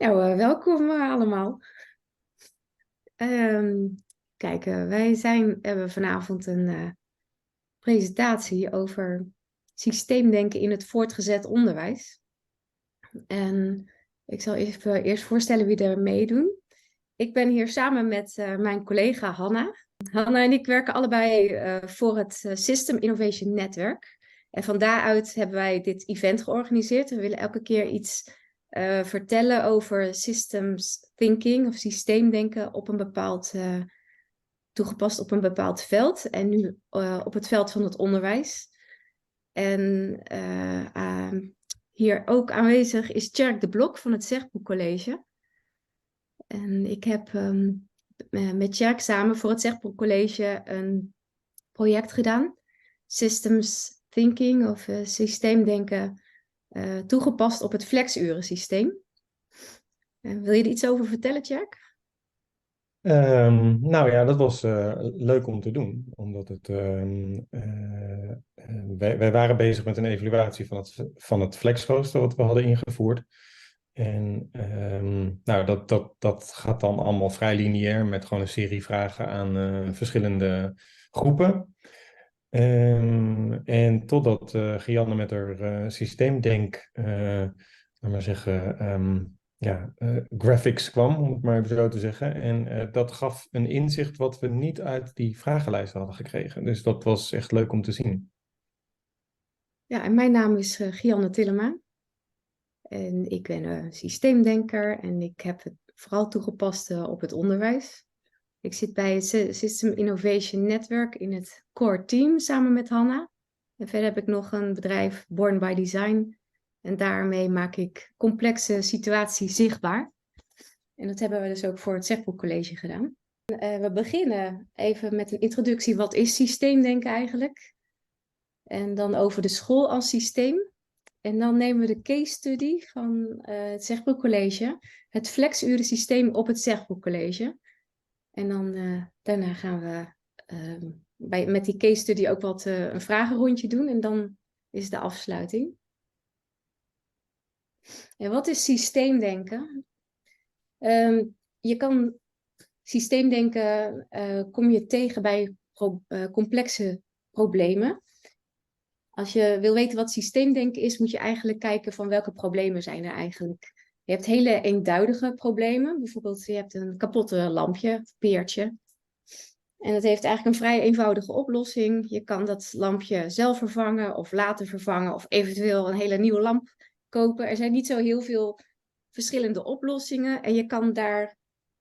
Nou, welkom allemaal. Ehm, Kijk, hebben vanavond een presentatie over systeemdenken in het voortgezet onderwijs. En ik zal eerst voorstellen wie er meedoen. Ik ben hier samen met mijn collega Hanna. Hanna en ik werken allebei voor het System Innovation Network. En van daaruit hebben wij dit event georganiseerd. We willen elke keer iets vertellen over systems thinking of systeemdenken op een toegepast op een bepaald veld. En nu op het veld van het onderwijs. En hier ook aanwezig is Tjerk de Blok van het Zegboek College. En ik heb met Tjerk samen voor het Zegboek College een project gedaan. Systems Thinking of systeemdenken toegepast op het flexurensysteem. Wil je er iets over vertellen, Tjerk? Nou ja, dat was leuk om te doen, omdat wij waren bezig met een evaluatie van het flexrooster wat we hadden ingevoerd. En nou, dat gaat dan allemaal vrij lineair met gewoon een serie vragen aan verschillende groepen. En totdat Gianne met haar systeemdenk, laat maar zeggen, graphics kwam, om het maar even zo te zeggen. En dat gaf een inzicht wat we niet uit die vragenlijst hadden gekregen. Dus dat was echt leuk om te zien. Ja, en mijn naam is Gianne Tillema. En ik ben een systeemdenker en ik heb het vooral toegepast op het onderwijs. Ik zit bij het System Innovation Network in het core team samen met Hanna. En verder heb ik nog een bedrijf, Born by Design. En daarmee maak ik complexe situaties zichtbaar. En dat hebben we dus ook voor het Zegboek College gedaan. We beginnen even met een introductie. Wat is systeemdenken eigenlijk? En dan over de school als systeem. En dan nemen we de case study van het Zegboek College. Het flexurensysteem op het Zegboek College. En dan daarna gaan we met die case study ook een vragenrondje doen. En dan is de afsluiting. En wat is systeemdenken? Je kan systeemdenken kom je tegen bij complexe problemen. Als je wil weten wat systeemdenken is, moet je eigenlijk kijken van welke problemen zijn er eigenlijk. Je hebt hele eenduidige problemen. Bijvoorbeeld, je hebt een kapotte lampje, peertje. En dat heeft eigenlijk een vrij eenvoudige oplossing. Je kan dat lampje zelf vervangen of laten vervangen of eventueel een hele nieuwe lamp kopen. Er zijn niet zo heel veel verschillende oplossingen. En je kan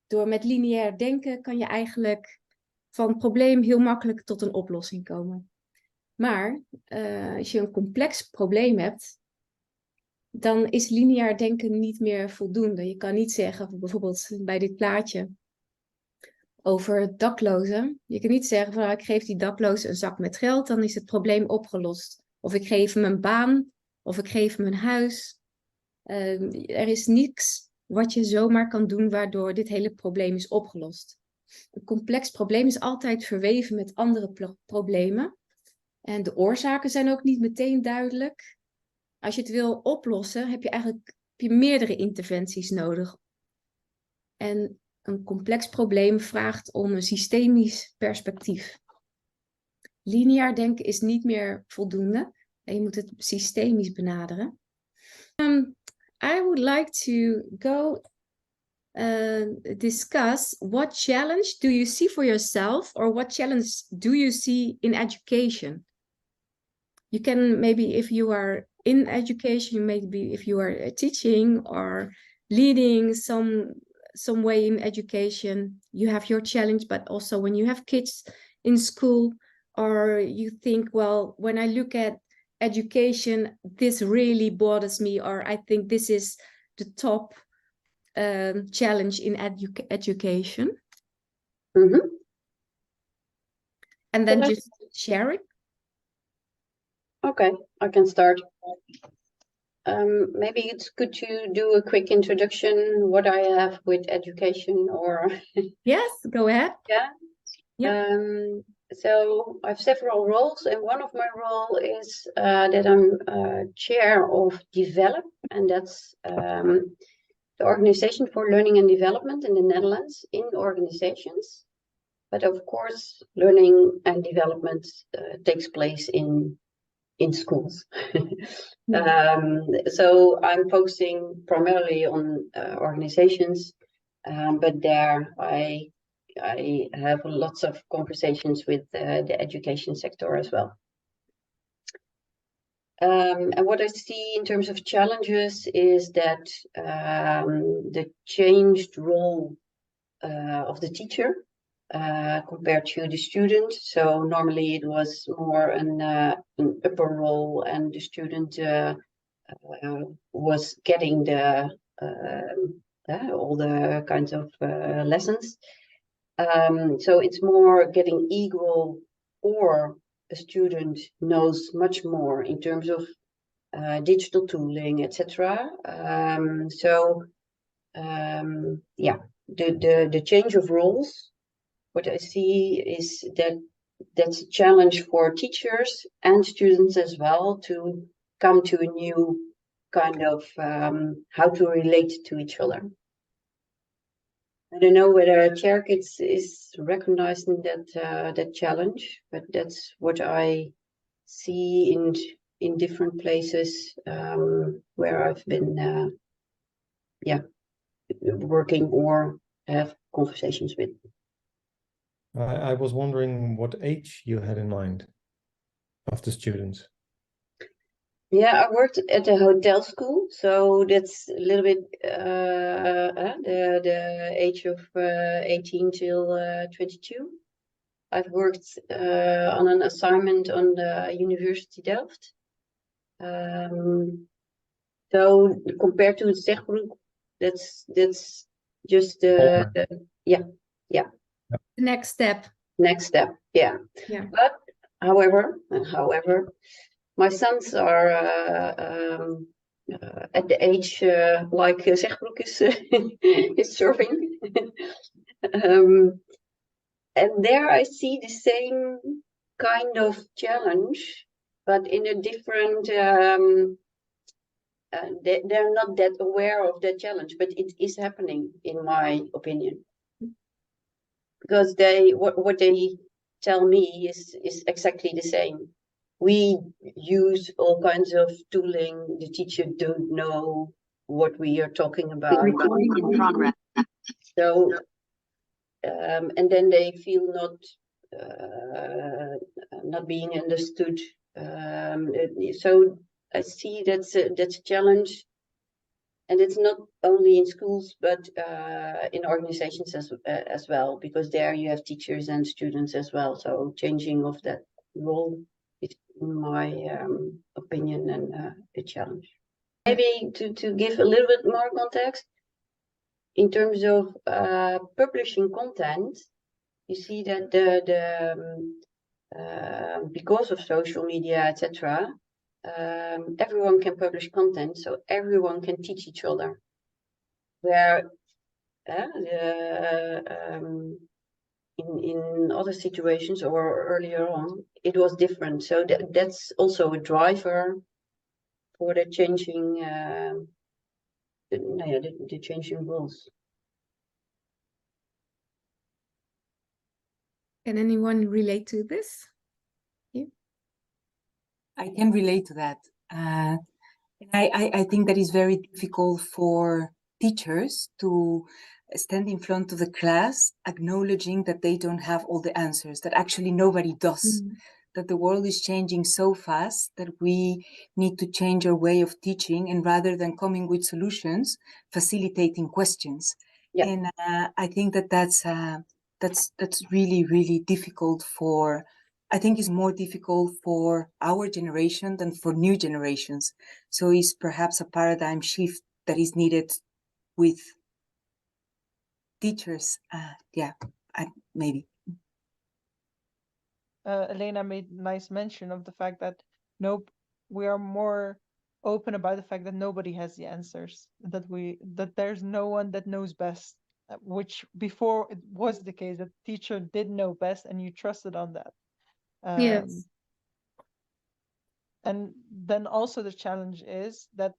door met lineair denken, kan je eigenlijk van het probleem heel makkelijk tot een oplossing komen. Maar als je een complex probleem hebt, dan is lineair denken niet meer voldoende. Je kan niet zeggen, bijvoorbeeld bij dit plaatje over daklozen. Je kan niet zeggen van ik geef die daklozen een zak met geld, dan is het probleem opgelost. Of ik geef hem een baan, of ik geef hem een huis. Er is niks wat je zomaar kan doen waardoor dit hele probleem is opgelost. Een complex probleem is altijd verweven met andere problemen. En de oorzaken zijn ook niet meteen duidelijk. Als je het wil oplossen, heb je meerdere interventies nodig. En een complex probleem vraagt om een systemisch perspectief. Lineair denken is niet meer voldoende. En je moet het systemisch benaderen. I would like to go discuss what challenge do you see for yourself or what challenge do you see in education? You can maybe, if you are in education, maybe if you are teaching or leading some way in education, you have your challenge, but also when you have kids in school, or you think, well, when I look at education, this really bothers me, or I think this is the top challenge in education. Mm-hmm. And then just share it. Okay, I can start. Maybe it's good to do a quick introduction, what I have with education or... Yes, go ahead. Yeah. Yep. So I have several roles, and one of my role is that I'm chair of Develop, and that's the Organization for Learning and Development in the Netherlands in organizations. But of course, learning and development takes place in schools. So I'm focusing primarily on organizations, but there I have lots of conversations with the education sector as well. And what I see in terms of challenges is that the changed role of the teacher compared to the student. So normally it was more an upper role, and the student was getting the all the kinds of lessons. So it's more getting equal, or a student knows much more in terms of digital tooling, etc. Yeah, the change of roles, what I see is that that's a challenge for teachers and students as well, to come to a new kind of how to relate to each other. I don't know whether Tjerk is recognizing that challenge, but that's what I see in different places where I've been working or have conversations with. I was wondering what age you had in mind of the students. Yeah, I worked at a hotel school, so that's a little bit the age of 18 till 22. I've worked on an assignment on the University Delft. So compared to the Zeggroep, that's just the next step. Next step, yeah. But however, my sons are at the age like Zeggroep is serving, and there I see the same kind of challenge, but in a different. They're not that aware of that challenge, but it is happening, in my opinion, because what they tell me is exactly the same. We use all kinds of tooling. The teacher don't know what we are talking about. Recording in progress. So, and then they feel not being understood. So I see that's a challenge, and it's not only in schools but in organizations as well, because there you have teachers and students as well. So changing of that role is, in my opinion, a challenge. Maybe to give a little bit more context, in terms of publishing content, you see that because of social media, etc., everyone can publish content, so everyone can teach each other. Where in other situations or earlier on, it was different. So that's also a driver for the changing the changing rules. Can anyone relate to this? I can relate to that. I think that is very difficult for teachers to stand in front of the class, acknowledging that they don't have all the answers, that actually nobody does, that the world is changing so fast that we need to change our way of teaching, and rather than coming with solutions, facilitating questions. Yeah. And I think that's really, really difficult for, I think it's more difficult for our generation than for new generations. So it's perhaps a paradigm shift that is needed with teachers. Maybe. Elena made nice mention of the fact that we are more open about the fact that nobody has the answers, that there's no one that knows best, which before it was the case, that teacher did know best and you trusted on that. Yes. And then also the challenge is that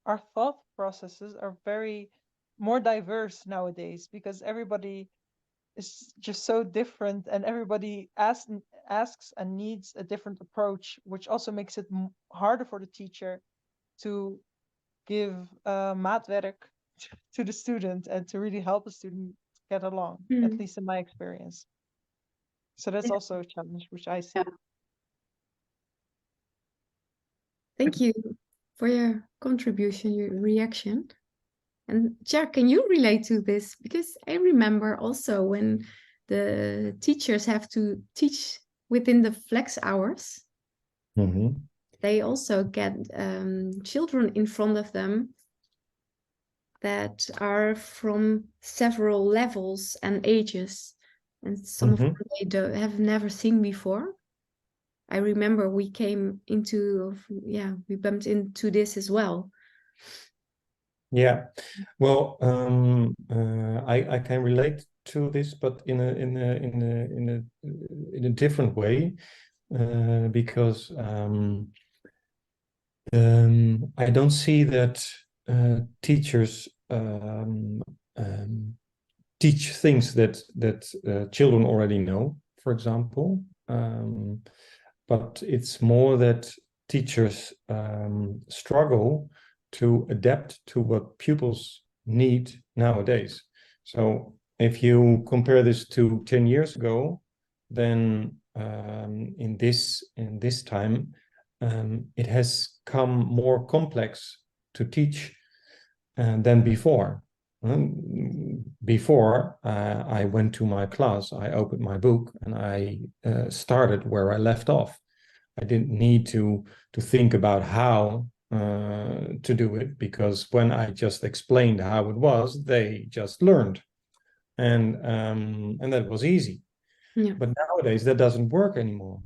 our thought processes are very more diverse nowadays, because everybody is just so different, and everybody asks and needs a different approach, which also makes it harder for the teacher to give maatwerk to the student and to really help the student get along, at least in my experience. So that's also a challenge which I see. Yeah. Thank you for your contribution, your reaction. And Jack, can you relate to this? Because I remember also when the teachers have to teach within the flex hours, they also get children in front of them that are from several levels and ages, and some of them they have never seen before. I remember we bumped into this as well. Yeah, well, I can relate to this, but in a different way, because I don't see that teachers teach things that children already know, for example, but it's more that teachers struggle to adapt to what pupils need nowadays. So if you compare this to 10 years ago, then in this time, it has come more complex to teach than before. Before I went to my class, I opened my book and I started where I left off. I didn't need to think about how to do it, because when I just explained how it was, they just learned, and that was easy. Yeah. But nowadays that doesn't work anymore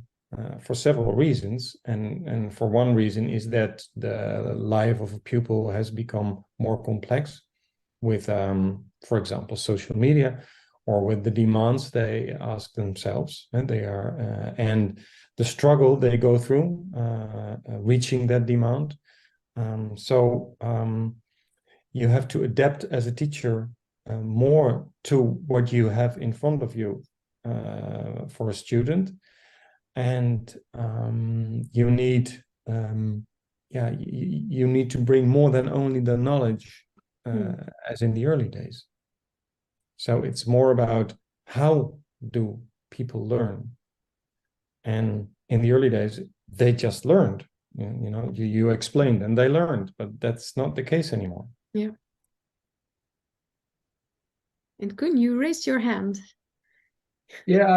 for several reasons, and for one reason is that the life of a pupil has become more complex with, for example, social media, or with the demands they ask themselves, and they are and the struggle they go through reaching that demand. So you have to adapt as a teacher more to what you have in front of you for a student, and you need you need to bring more than only the knowledge as in the early days. So it's more about how do people learn, and in the early days they just learned. You explained and they learned, but that's not the case anymore. Yeah. And Koen, you raised your hand. Yeah,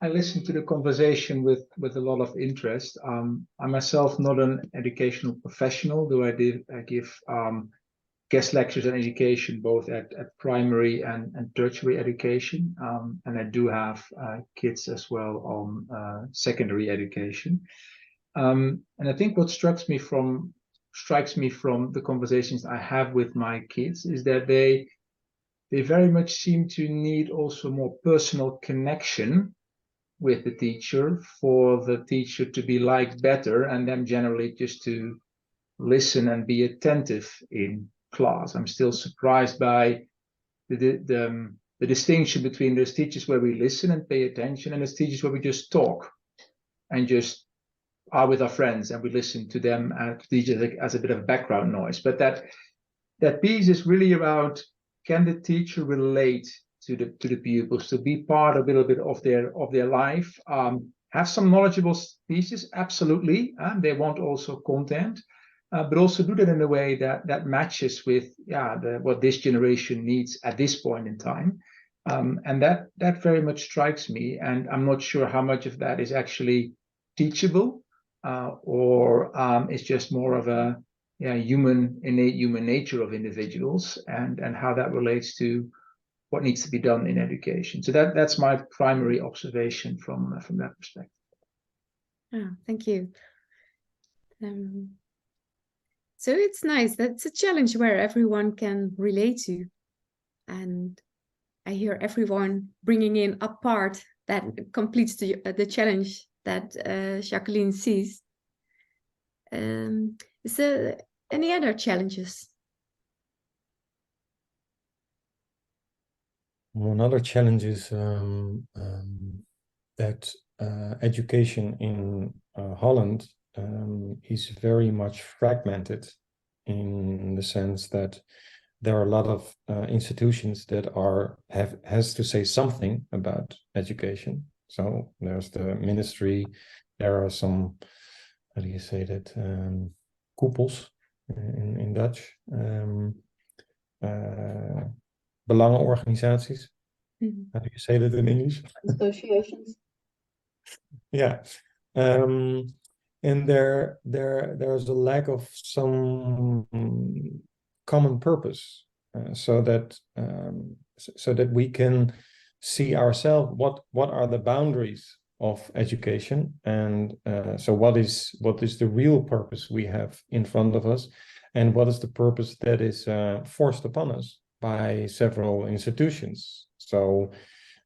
I listened to the conversation with a lot of interest. I'm myself not an educational professional, though I give guest lectures on education, both at primary and tertiary education. And I do have kids as well on secondary education. And I think what strikes me from the conversations I have with my kids is that they very much seem to need also more personal connection with the teacher, for the teacher to be liked better, and them generally just to listen and be attentive in class. I'm still surprised by the distinction between those teachers where we listen and pay attention, and those teachers where we just talk and just are with our friends and we listen to them and teachers as a bit of background noise. But that piece is really about, can the teacher relate to the pupils, to be part a little bit of their life, have some knowledgeable pieces, absolutely, and they want also content, but also do that in a way that matches with what this generation needs at this point in time, and that very much strikes me. And I'm not sure how much of that is actually teachable, or it's just more of a innate human nature of individuals, and how that relates to what needs to be done in education. So that's my primary observation from that perspective. Oh, thank you. So it's nice. That's a challenge where everyone can relate to, and I hear everyone bringing in a part that completes the challenge that Jacqueline sees. So Any other challenges? Another challenge is that education in Holland is very much fragmented, in the sense that there are a lot of institutions that has to say something about education. So there's the ministry, there are some, how do you say that, koepels in Dutch, belangenorganisaties. Mhm. How do you say that in English? Associations. Yeah. And there's a lack of some common purpose, so that we can see ourselves what are the boundaries of education, and so what is the real purpose we have in front of us, and what is the purpose that is forced upon us by several institutions. So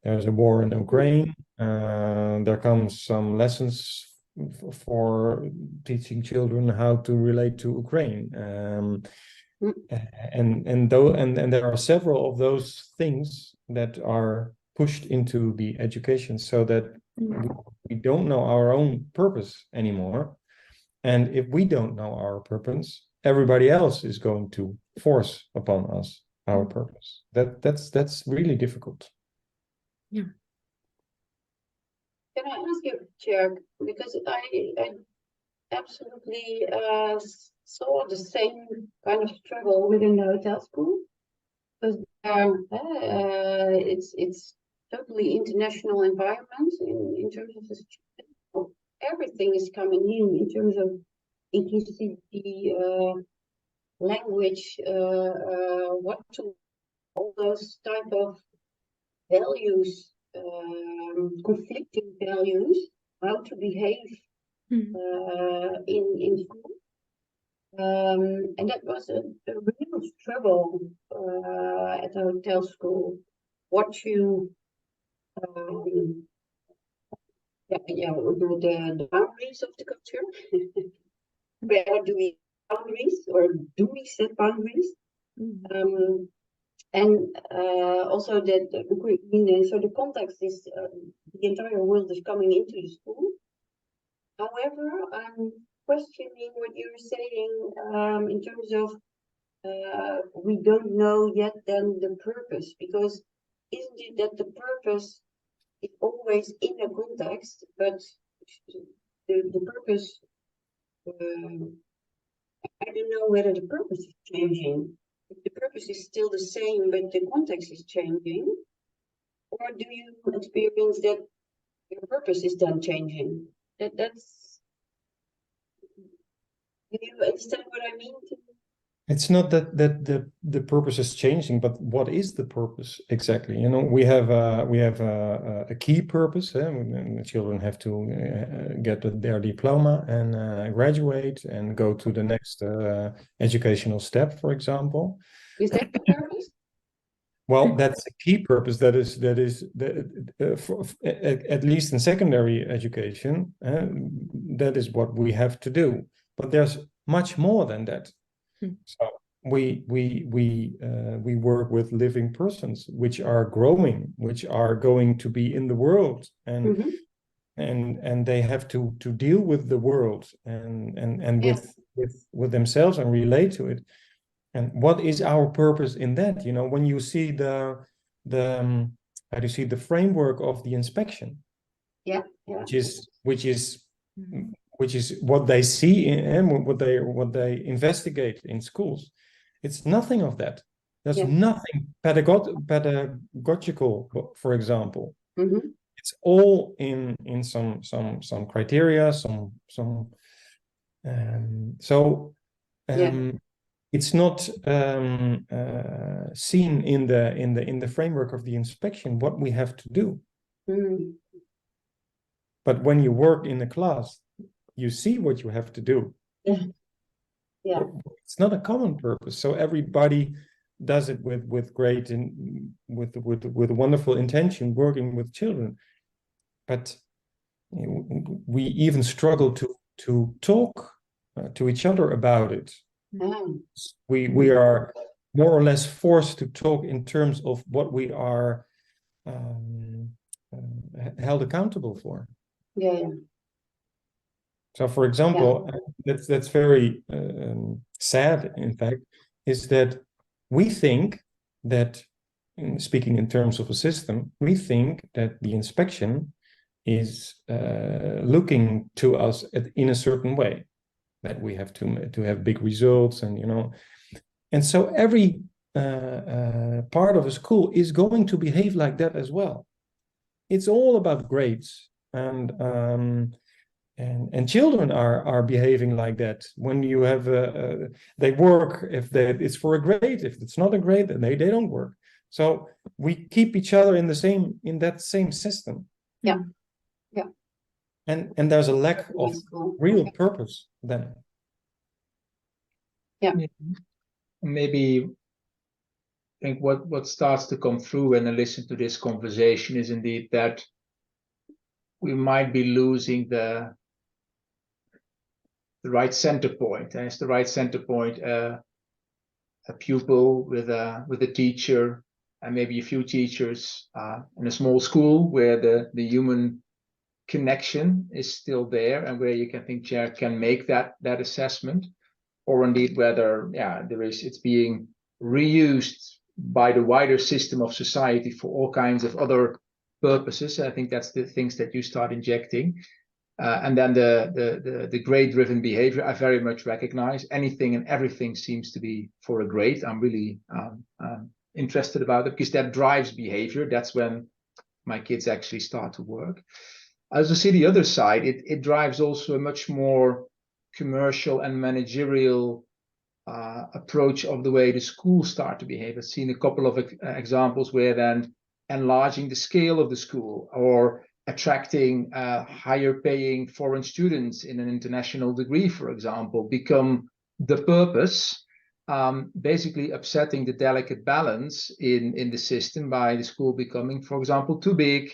there's a war in Ukraine. There comes some lessons for teaching children how to relate to Ukraine. And there are several of those things that are pushed into the education, so that we don't know our own purpose anymore. And if we don't know our purpose, everybody else is going to force upon us our purpose. That's really difficult. Yeah. Can I ask you, Chair, because I absolutely saw the same kind of struggle within the hotel school, because it's totally international environment in terms of the student. Everything is coming in terms of inclusivity, language, what to, all those type of values, conflicting values, how to behave in school. And that was a real struggle at the hotel school. What you, the boundaries of the culture. Where do we boundaries, or do we set boundaries? And also that so the context is the entire world is coming into the school. However, I'm questioning what you're saying in terms of we don't know yet then the purpose, because isn't it that the purpose is always in a context, but the purpose, I don't know whether the purpose is changing. If the purpose is still the same, but the context is changing, or do you experience that your purpose is then changing? That's. Do you understand what I mean? It's not that the purpose is changing, but what is the purpose exactly? You know, we have a key purpose. And the children have to get their diploma and graduate and go to the next educational step, for example. Is that the purpose? Well, that's a key purpose. That is at least in secondary education. That is what we have to do. But there's much more than that. So we work with living persons, which are growing, which are going to be in the world, and they have to deal with the world and with themselves and relate to it. And what is our purpose in that? You know, when you see the how do you see the framework of the inspection? Yeah. Which is what they see and what they investigate in schools. It's nothing of that. There's nothing pedagogical, for example. It's all in some criteria, it's not seen in the framework of the inspection what we have to do. But when you work in a class, you see what you have to do. It's not a common purpose, so everybody does it with great and with wonderful intention, working with children. But we even struggle to talk to each other about it. Mm. We are more or less forced to talk in terms of what we are held accountable for. Yeah, yeah. So, for example, that's very sad, in fact, is that we think that, speaking in terms of a system, we think that the inspection is looking to us in a certain way, that we have to have big results, and so every part of a school is going to behave like that as well. It's all about grades, and children are behaving like that. When you have they work if it's for a grade. If it's not a grade, then they don't work. So we keep each other in that same system. Yeah. Yeah. And there's a lack of real purpose then. Yeah. Maybe I think what starts to come through when I listen to this conversation is indeed that we might be losing the right center point. And it's the right center point, a pupil with a teacher, and maybe a few teachers in a small school where the human connection is still there, and where you can make that assessment, or indeed whether it's being reused by the wider system of society for all kinds of other purposes. I think that's the things that you start injecting. And then the grade-driven behavior, I very much recognize. Anything and everything seems to be for a grade. I'm really interested about it, because that drives behavior. That's when my kids actually start to work. As I see the other side, it drives also a much more commercial and managerial approach of the way the schools start to behave. I've seen a couple of examples where then enlarging the scale of the school, or attracting higher paying foreign students in an international degree, for example, become the purpose, basically upsetting the delicate balance in the system by the school becoming, for example, too big,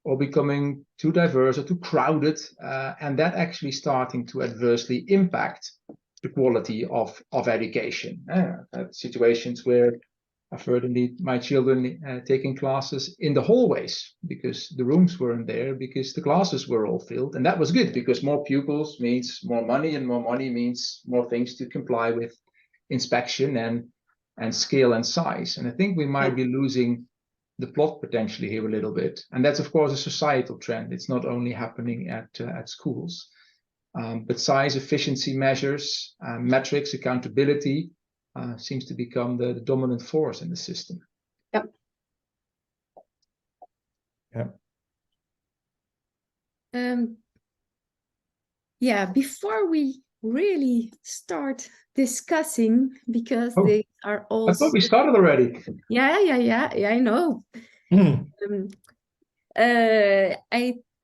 or becoming too diverse or too crowded, and that actually starting to adversely impact the quality of education. Situations where I've heard indeed my children taking classes in the hallways because the rooms weren't there, because the classes were all filled. And that was good, because more pupils means more money, and more money means more things to comply with inspection and scale and size. And I think we might be losing the plot potentially here a little bit. And that's, of course, a societal trend. It's not only happening at schools. But size, efficiency measures, metrics, accountability seems to become the dominant force in the system. Yep. Yeah. Before we really start discussing, because they are all. I thought we started already. Yeah. I know.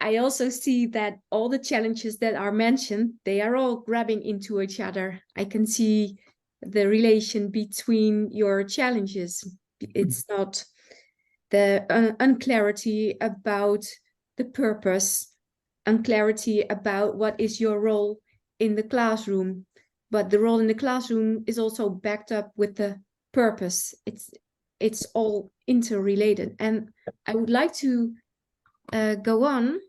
I also see that all the challenges that are mentioned, they are all grabbing into each other. I can see the relation between your challenges. It's not the unclarity about the purpose, unclarity about what is your role in the classroom, but the role in the classroom is also backed up with the purpose. It's all interrelated. And I would like to go on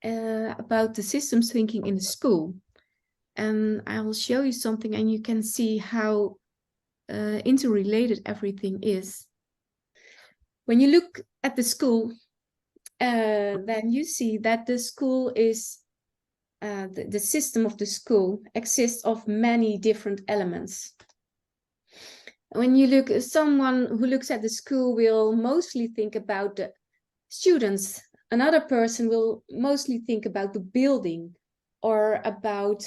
about the systems thinking in the school. And I will show you something, and you can see how interrelated everything is. When you look at the school, then you see that the school is, the system of the school exists of many different elements. When you look, someone who looks at the school will mostly think about the students. Another person will mostly think about the building, or about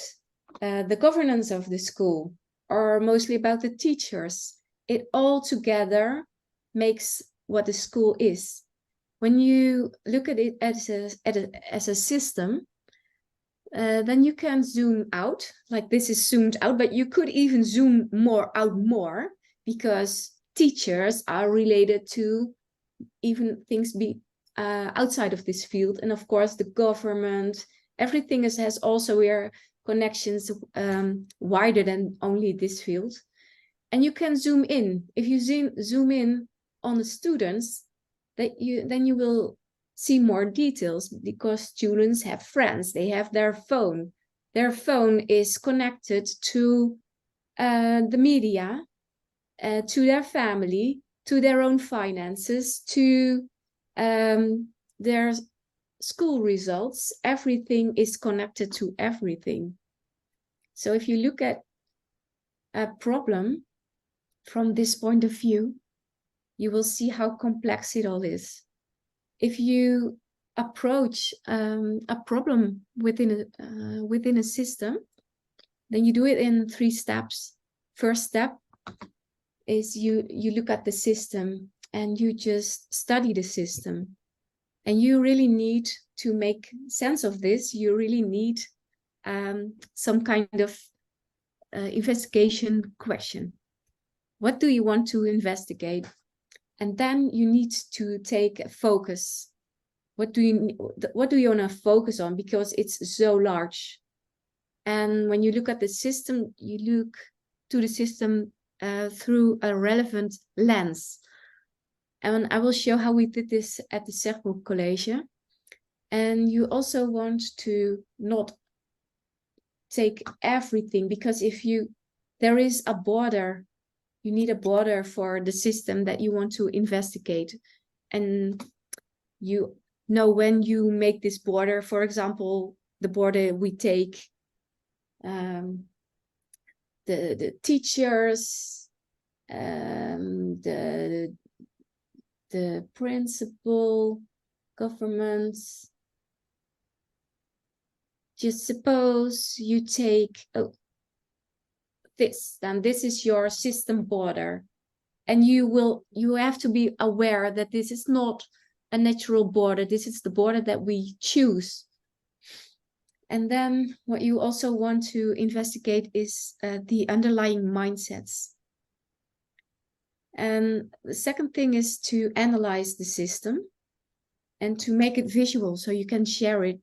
the governance of the school, or mostly about the teachers. It all together makes what the school is. When you look at it as a system, then you can zoom out, like this is zoomed out, but you could even zoom out more, because teachers are related to even things outside of this field. And of course, the government, everything has also, we are connections wider than only this field. And you can zoom in. If you zoom in on the students, then you will see more details, because students have friends, they have their phone. Their phone is connected to the media, to their family, to their own finances, to their school results. Everything is connected to everything. So if you look at a problem from this point of view, you will see how complex it all is. If you approach a problem within a system, then you do it in 3 steps. First step is you look at the system and you just study the system. And you really need to make sense of this. You really need some kind of investigation question. What do you want to investigate? And then you need to take a focus. What do you want to focus on? Because it's so large. And when you look at the system, you look to the system through a relevant lens. And I will show how we did this at the Zegbroek College. And you also want to not take everything, because if there is a border, you need a border for the system that you want to investigate. And you know, when you make this border, for example, the border we take, the teachers, the principal, governments. Just suppose you take this, then this is your system border. And you have to be aware that this is not a natural border. This is the border that we choose. And then what you also want to investigate is the underlying mindsets. And the second thing is to analyze the system and to make it visual so you can share it.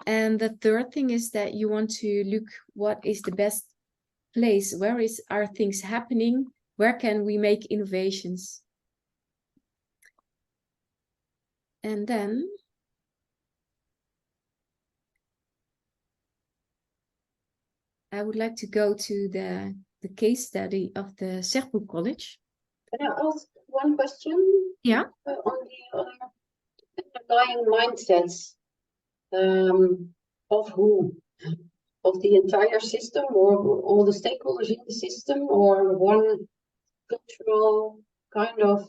And the third thing is that you want to look what is the best place, are things happening, where can we make innovations. And then I would like to go to the case study of the Zegbroek College. Can I ask one question? Yeah. On the underlying mindsets of who? Of the entire system, or all the stakeholders in the system, or one cultural kind of?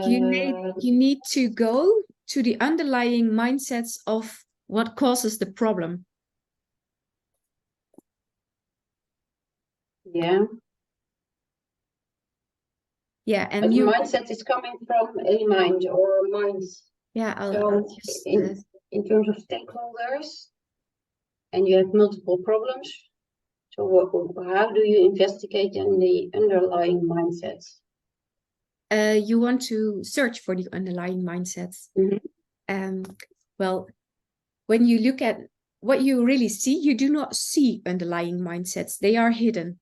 You need to go to the underlying mindsets of what causes the problem. Yeah. Yeah, and but you. The mindset is coming from a mind or minds. Yeah, I'll just, in terms of stakeholders, and you have multiple problems. So how do you investigate in the underlying mindsets? You want to search for the underlying mindsets. Mm-hmm. Well, when you look at what you really see, you do not see underlying mindsets. They are hidden.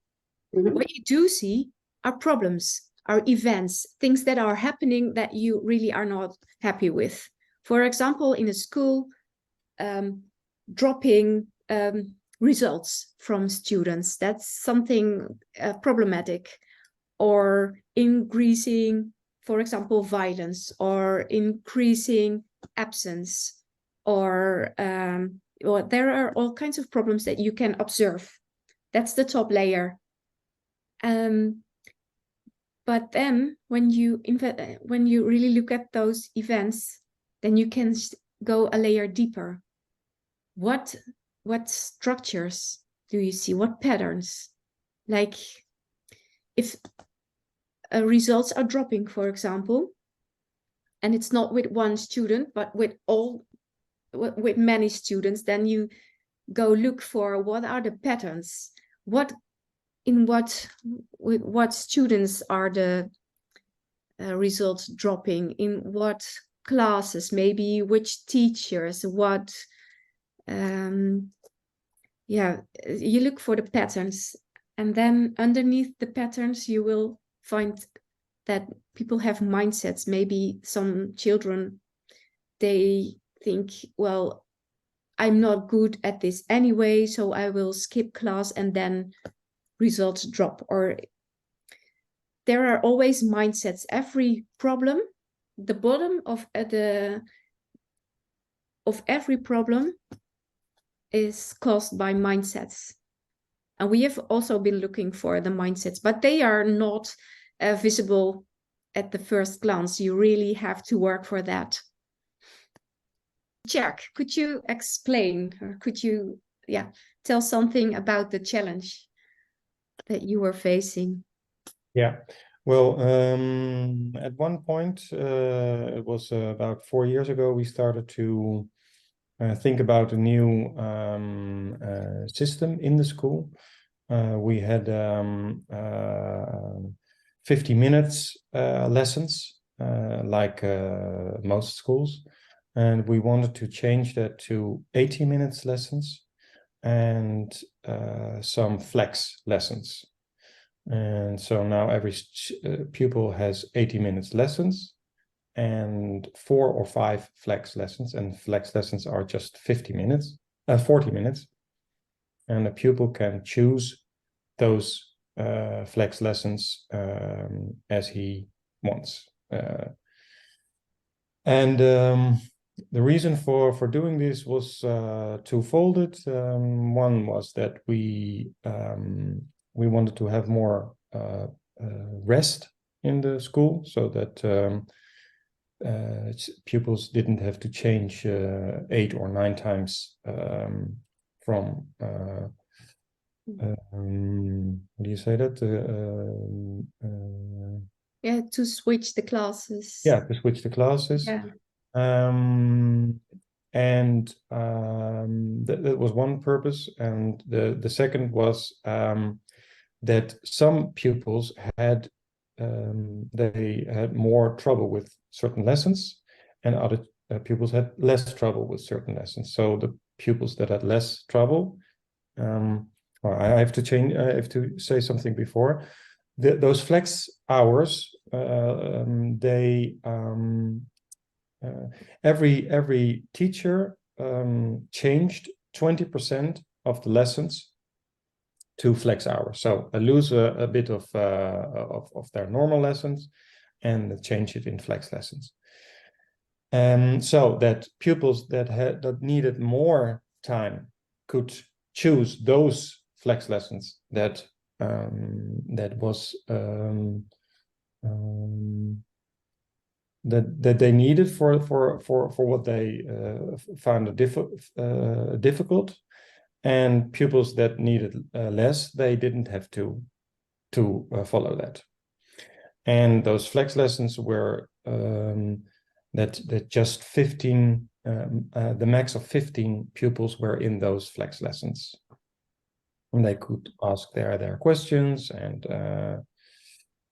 Mm-hmm. What you do see are problems, are events, things that are happening that you really are not happy with. For example, in a school, dropping results from students, that's something problematic. Or increasing, for example, violence, or increasing absence, or there are all kinds of problems that you can observe. That's the top layer. But then when you really look at those events, then you can go a layer deeper. What structures do you see? What patterns? Like if results are dropping, for example, and it's not with one student, but with many students, then you go look for what are the patterns, with what students are the results dropping, in what classes, maybe which teachers, what yeah, you look for the patterns, and then underneath the patterns you will find that people have mindsets. Maybe some children, they think, well, I'm not good at this anyway, so I will skip class, and then results drop. Or there are always mindsets. Every problem, the bottom of every problem is caused by mindsets. And we have also been looking for the mindsets, but they are not visible at the first glance. You really have to work for that. Jack, could you explain, or could you tell something about the challenge that you were facing? Yeah, well, at one point, it was about 4 years ago, we started to think about a new system in the school. We had 50 minutes lessons, like most schools, and we wanted to change that to 80 minutes lessons and some flex lessons. And so now every pupil has 80 minutes lessons and 4 or 5 flex lessons, and flex lessons are just 40 minutes, and a pupil can choose those flex lessons as he wants. The reason for doing this was twofold. One was that we wanted to have more rest in the school, so that pupils didn't have to change 8 or 9 times from how do you say that? To switch the classes. Yeah, to switch the classes. Yeah. That was one purpose, and the second was that some pupils had more trouble with certain lessons, and other pupils had less trouble with certain lessons. So the pupils that had less trouble, I have to change. I have to say something before. Those flex hours, every teacher changed 20% of the lessons to flex hours. So I lose a bit of their normal lessons and change it in flex lessons. So that pupils that needed more time could choose those flex lessons that they needed for what they found difficult, and pupils that needed less, they didn't have to follow that. And those flex lessons were that just 15, the max of 15 pupils were in those flex lessons, and they could ask their questions, and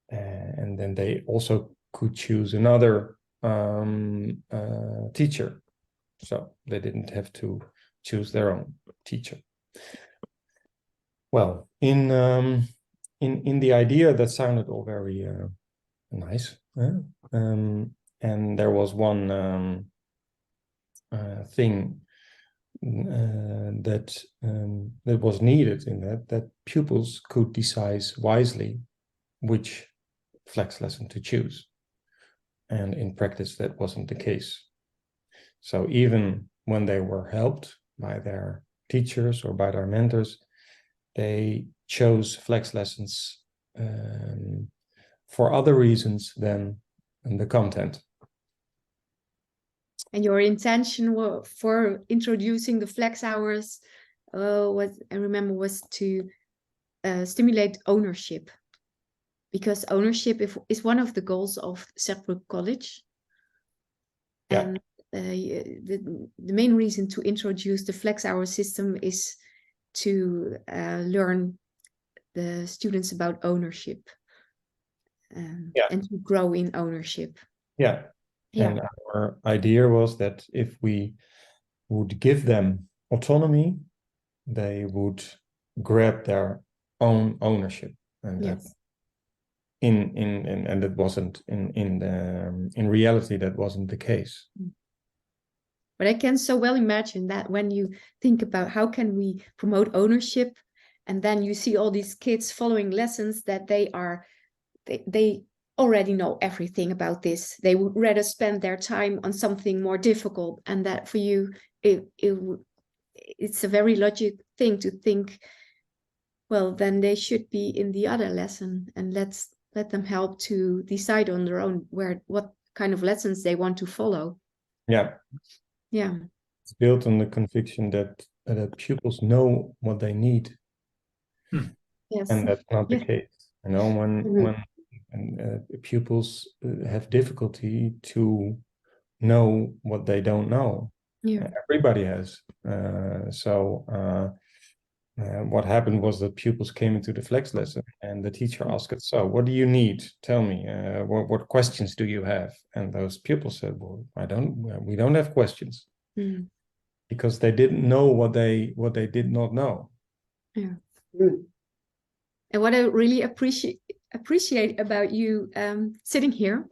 then they also could choose another teacher, so they didn't have to choose their own teacher. Well, in the idea, that sounded all very nice, and there was one thing that was needed in that pupils could decide wisely which flex lesson to choose, and in practice that wasn't the case. So even when they were helped by their teachers or by their mentors, they chose flex lessons for other reasons than the content. And your intention for introducing the flex hours, what I remember, was to stimulate ownership, because ownership is one of the goals of Zegbroek College. Yeah. And the main reason to introduce the flex hour system is to learn the students about ownership, and to grow in ownership. Yeah. And our idea was that if we would give them autonomy they would grab their own ownership, and that Yes. and it wasn't in reality, that wasn't the case. But I can so well imagine that when you think about how can we promote ownership, and then you see all these kids following lessons that they already know everything about this. They would rather spend their time on something more difficult, and that for you, it's a very logic thing to think, well, then they should be in the other lesson, and let them help to decide on their own what kind of lessons they want to follow. Yeah. Yeah. It's built on the conviction that pupils know what they need, Yes. and that's not the Yeah. case. You know, when pupils have difficulty to know what they don't know. Yeah. Everybody has. What happened was that pupils came into the flex lesson, and the teacher asked, "So, what do you need? Tell me. What questions do you have?" And those pupils said, "Well, we don't have questions." Mm. Because they didn't know what they did not know. Yeah. Mm. And what I really appreciate about you sitting here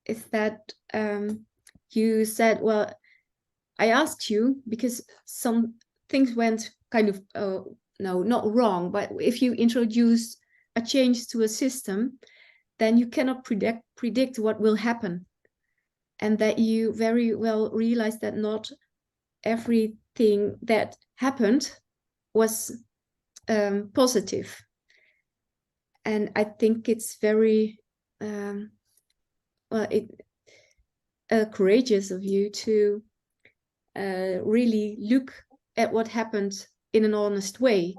is that you said, well, I asked you because some things went kind of no, not wrong, but if you introduce a change to a system, then you cannot predict what will happen, and that you very well realize that not everything that happened was positive. And I think it's very courageous of you to really look at what happened in an honest way,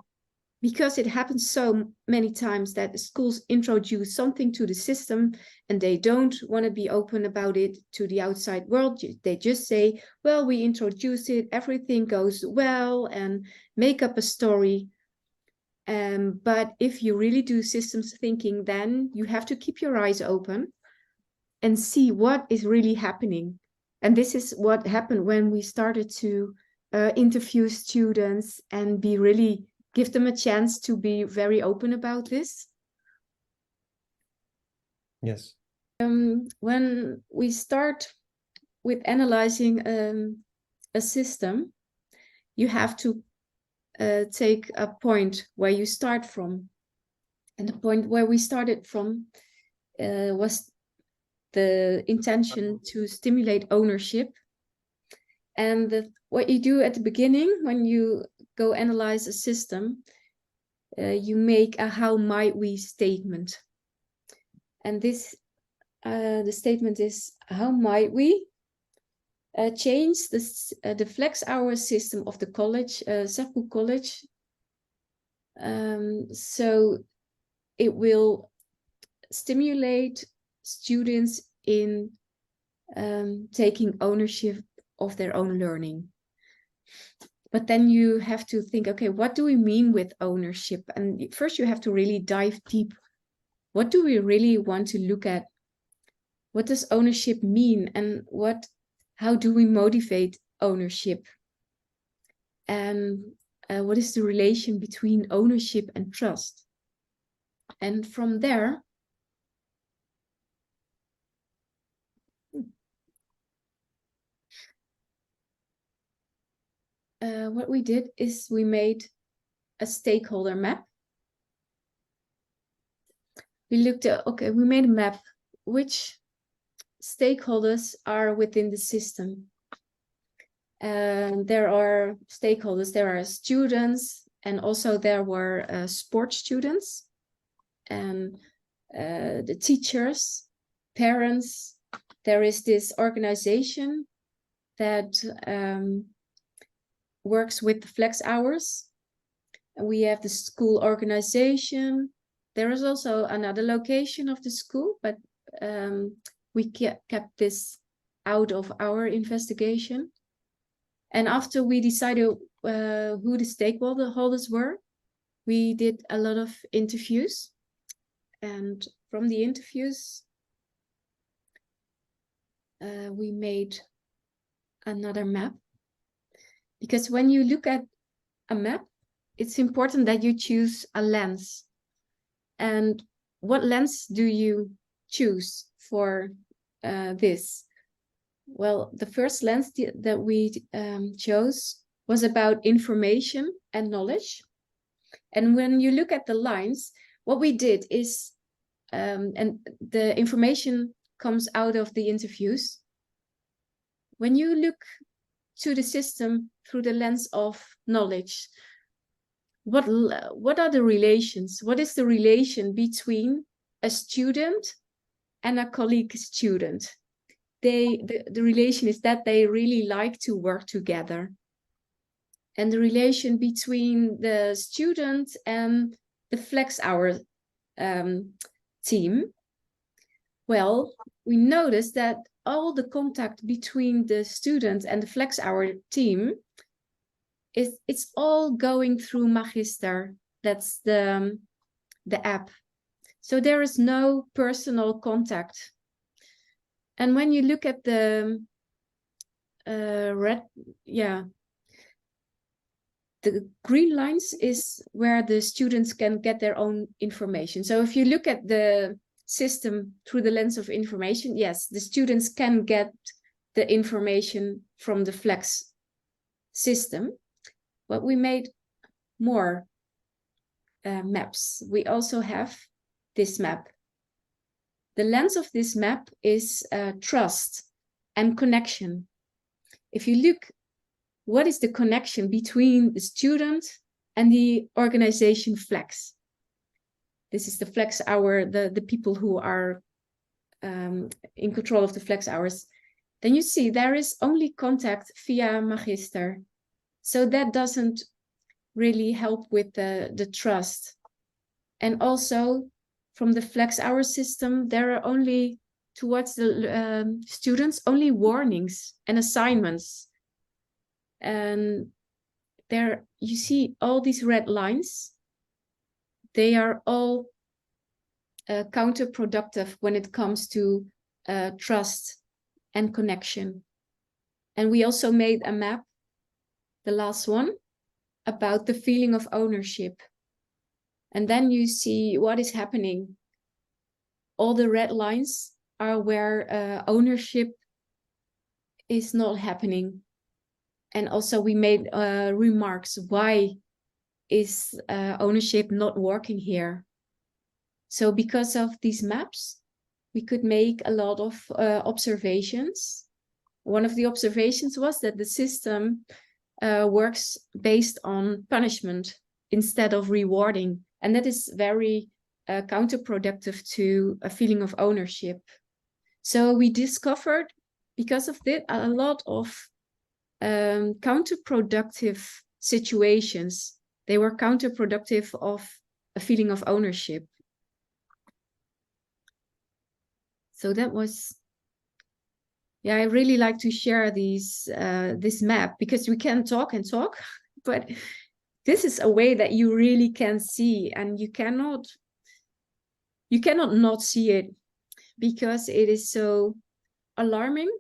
because it happens so many times that schools introduce something to the system and they don't want to be open about it to the outside world. They just say, well, we introduced it, everything goes well, and make up a story. But if you really do systems thinking, then you have to keep your eyes open and see what is really happening. And this is what happened when we started to interview students and give them a chance to be very open about this. Yes. When we start with analyzing a system, you have to take a point where you start from. And the point where we started from was the intention to stimulate ownership. And what you do at the beginning when you go analyze a system, you make a how might we statement. And this, the statement is, how might we change the flex hour system of the college, Zerpo College, so it will stimulate students in taking ownership of their own learning. But then you have to think, okay, what do we mean with ownership? And first you have to really dive deep. What do we really want to look at? What does ownership mean? And how do we motivate ownership? And what is the relation between ownership and trust? And from there, what we did is we made a stakeholder map. We looked at, okay, we made a map, which stakeholders are within the system. There are stakeholders, there are students, and also there were sports students, and the teachers, parents. There is this organization that works with the flex hours. And we have the school organization. There is also another location of the school, but we kept this out of our investigation. And after we decided who the stakeholders were, we did a lot of interviews. And from the interviews, we made another map. Because when you look at a map, it's important that you choose a lens. And what lens do you choose for this? Well, the first lens that we chose was about information and knowledge. And when you look at the lines, what we did is, and the information comes out of the interviews. When you look to the system through the lens of knowledge, what are the relations? What is the relation between a student and a colleague student? The relation is that they really like to work together. And the relation between the student and the Flex Hour team, well, we noticed that all the contact between the student and the Flex Hour team, it's all going through Magister. That's the app. So there is no personal contact. And when you look at the the green lines is where the students can get their own information. So if you look at the system through the lens of information, yes, the students can get the information from the Flex system. But we made more maps. We also have this map. The lens of this map is trust and connection. If you look, what is the connection between the student and the organization Flex? This is the Flex Hour, the people who are in control of the Flex Hours. Then you see there is only contact via Magister. So that doesn't really help with the trust. And also from the Flex Hour system, there are only towards the students, only warnings and assignments. And there you see all these red lines. They are all counterproductive when it comes to trust and connection. And we also made a map, the last one, about the feeling of ownership. And then you see what is happening. All the red lines are where ownership is not happening. And also we made remarks, why is ownership not working here? So because of these maps, we could make a lot of observations. One of the observations was that the system works based on punishment instead of rewarding. And that is very counterproductive to a feeling of ownership. So we discovered, because of that, a lot of counterproductive situations. They were counterproductive of a feeling of ownership. So that was, yeah, I really like to share these this map, because we can talk and talk, but this is a way that you really can see, and you cannot not see it, because it is so alarming.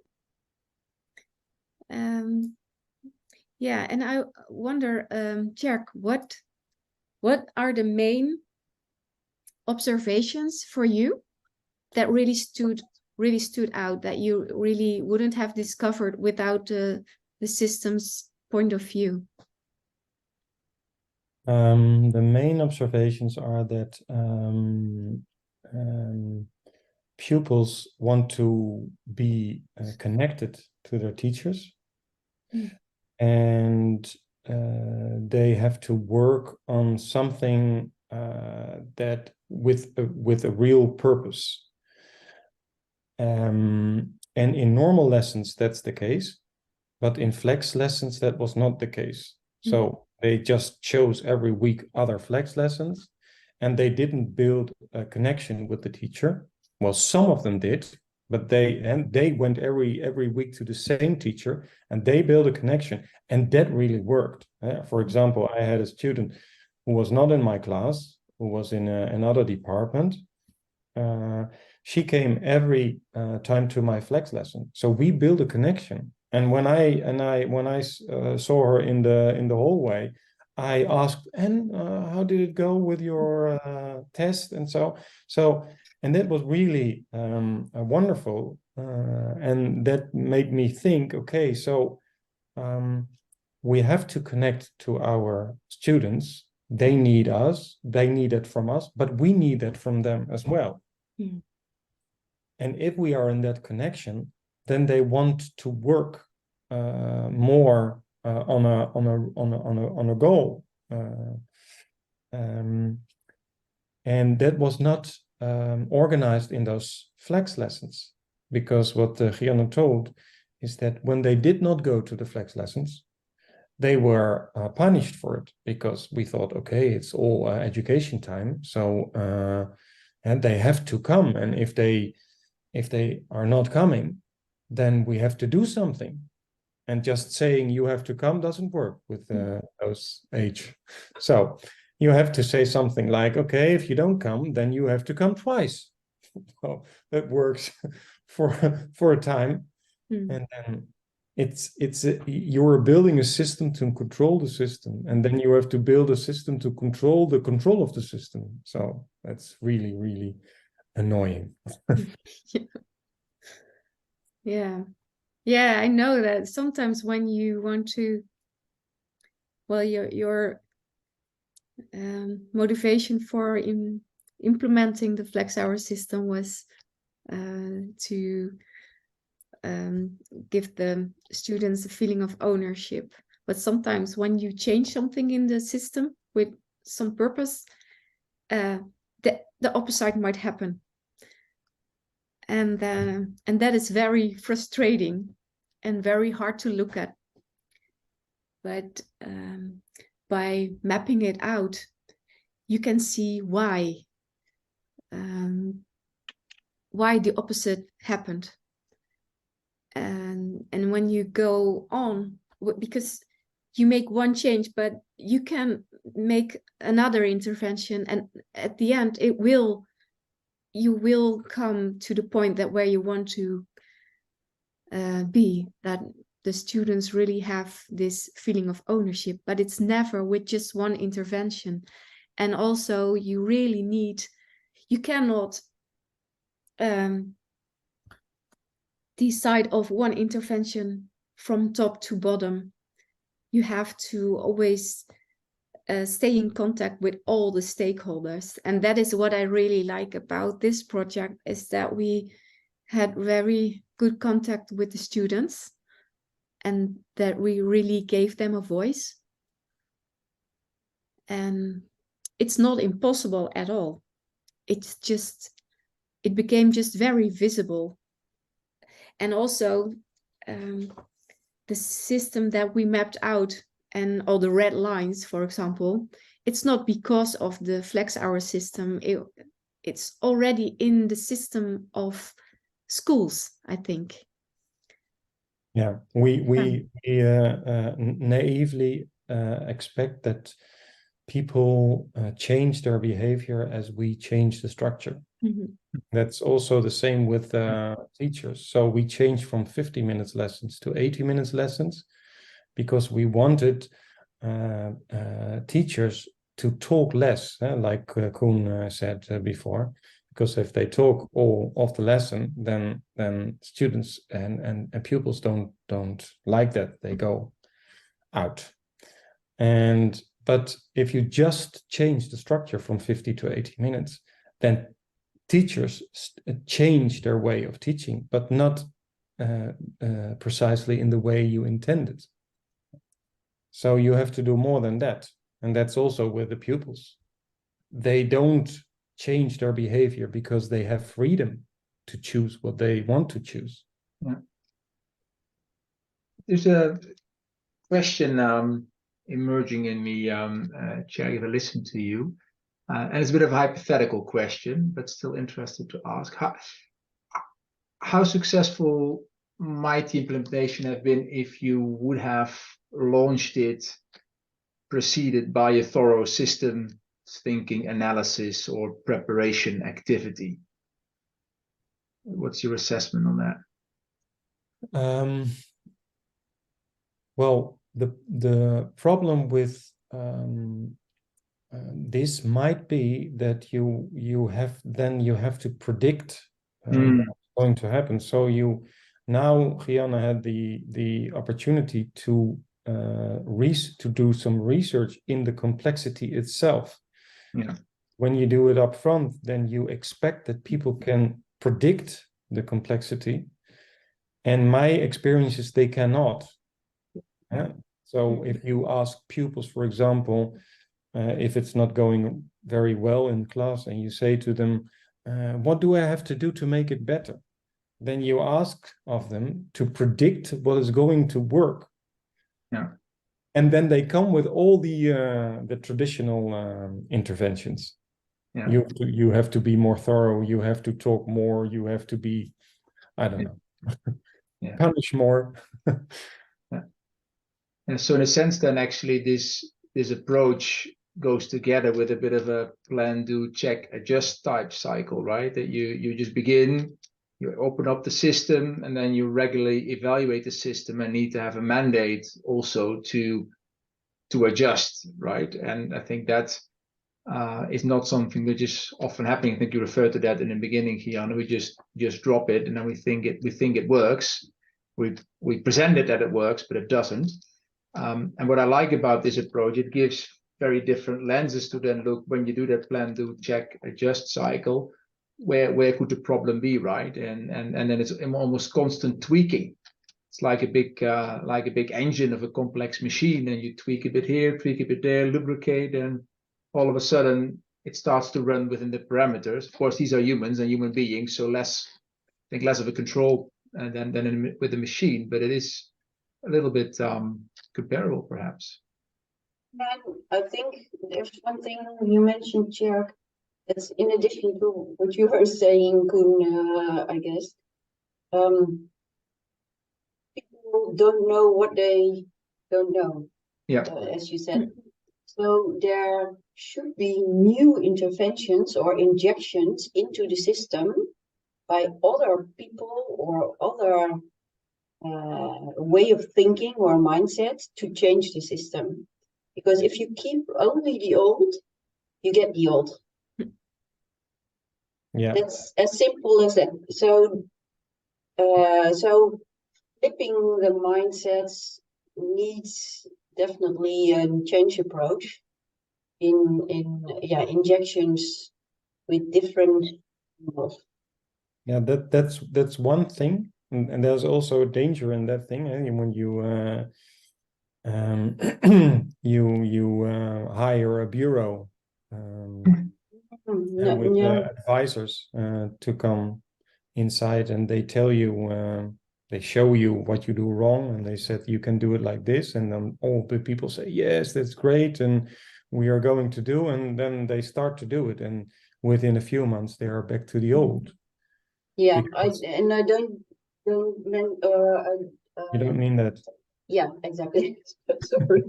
Yeah, and I wonder, Tjerk, what are the main observations for you that really stood out, that you really wouldn't have discovered without the system's point of view? The main observations are that pupils want to be connected to their teachers, and they have to work on something that with a real purpose. And in normal lessons, that's the case, but in Flex lessons, that was not the case. So they just chose every week other Flex lessons, and they didn't build a connection with the teacher. Well, some of them did, but they went every week to the same teacher, and they built a connection, and that really worked. For example, I had a student who was not in my class, who was in another department. She came every time to my Flex lesson, so we built a connection. And when I saw her in the hallway, I asked, and how did it go with your test? And and that was really wonderful. And that made me think, okay, so we have to connect to our students. They need us, they need it from us, but we need it from them as well. Mm. And if we are in that connection, then they want to work more on a goal. And that was not organized in those flex lessons, because what Gianna told is that when they did not go to the flex lessons, they were punished for it, because we thought, okay, it's all education time, so and they have to come, and if they are not coming, then we have to do something. And just saying you have to come doesn't work with those age. So you have to say something like, okay, if you don't come, then you have to come twice. So that works for a time. Mm. And then you're building a system to control the system, and then you have to build a system to control the control of the system. So that's really, really annoying. Yeah. Yeah, I know that sometimes when you want to, well, your motivation for implementing the flex hour system was to give the students a feeling of ownership. But sometimes when you change something in the system with some purpose, the opposite might happen. And that is very frustrating and very hard to look at. But by mapping it out, you can see why the opposite happened. And when you go on, because you make one change, but you can make another intervention, and at the end, you will come to the point that where you want to be, that the students really have this feeling of ownership, but it's never with just one intervention. And also you cannot decide of one intervention from top to bottom. You have to always stay in contact with all the stakeholders. And that is what I really like about this project, is that we had very good contact with the students and that we really gave them a voice. And it's not impossible at all. It became just very visible. And also the system that we mapped out and all the red lines, for example, it's not because of the flex hour system. It's already in the system of schools, I think. Yeah, we naively expect that people change their behavior as we change the structure. Mm-hmm. That's also the same with teachers. So we changed from 50 minutes lessons to 80 minutes lessons because we wanted teachers to talk less, like Koen said before. Because if they talk all of the lesson, then students and pupils don't like that. They go out. But if you just change the structure from 50 to 80 minutes, then teachers change their way of teaching, but not precisely in the way you intended. So you have to do more than that. And that's also with the pupils. They don't change their behavior because they have freedom to choose what they want to choose. Yeah. There's a question emerging in me, Thierry, if I listen to you. And it's a bit of a hypothetical question, but still interested to ask. How successful might the implementation have been if you would have launched it preceded by a thorough system thinking analysis or preparation activity? What's your assessment on that? Well, the problem with this might be that you have to predict what's going to happen. So now Gianna had the opportunity to do some research in the complexity itself. Yeah. When you do it up front, then you expect that people can predict the complexity. And my experience is they cannot. Yeah. So if you ask pupils, for example, if it's not going very well in class, and you say to them, what do I have to do to make it better? Then you ask of them to predict what is going to work. Yeah. And then they come with all the traditional interventions. Yeah. You have to be more thorough. You have to talk more. You have to be, I don't know, Yeah. punish more. And so in a sense, then actually this approach goes together with a bit of a plan, do, check, adjust type cycle, right? That you just begin, you open up the system, and then you regularly evaluate the system and need to have a mandate also to adjust, right? And I think that is not something that is often happening. I think you referred to that in the beginning, Gianna. We just drop it, and then we think it works. We present it that it works, but it doesn't. And what I like about this approach, it gives very different lenses to then look when you do that plan, do, check, adjust cycle. Where could the problem be, right? And then it's almost constant tweaking. It's like a big engine of a complex machine, and you tweak a bit here, tweak a bit there, lubricate, and all of a sudden it starts to run within the parameters. Of course, these are humans and human beings, so less of a control than with the machine, but it is a little bit comparable, perhaps. And I think there's one thing you mentioned, Tjerk, that's in addition to what you were saying, Koen, I guess. People don't know what they don't know, as you said. So there should be new interventions or injections into the system by other people or other way of thinking or mindset to change the system. Because if you keep only the old, you get the old. Yeah. That's as simple as that. So flipping the mindsets needs definitely a change approach in injections with different models. Yeah, that's one thing, and there's also a danger in that thing. When you hire a bureau with advisors to come inside, and they tell you, they show you what you do wrong, and they said you can do it like this, and then all the people say yes, that's great, and we are going to do, and then they start to do it, and within a few months they are back to the old. Yeah, Because I don't mean you don't mean that. Yeah, exactly. Sorry.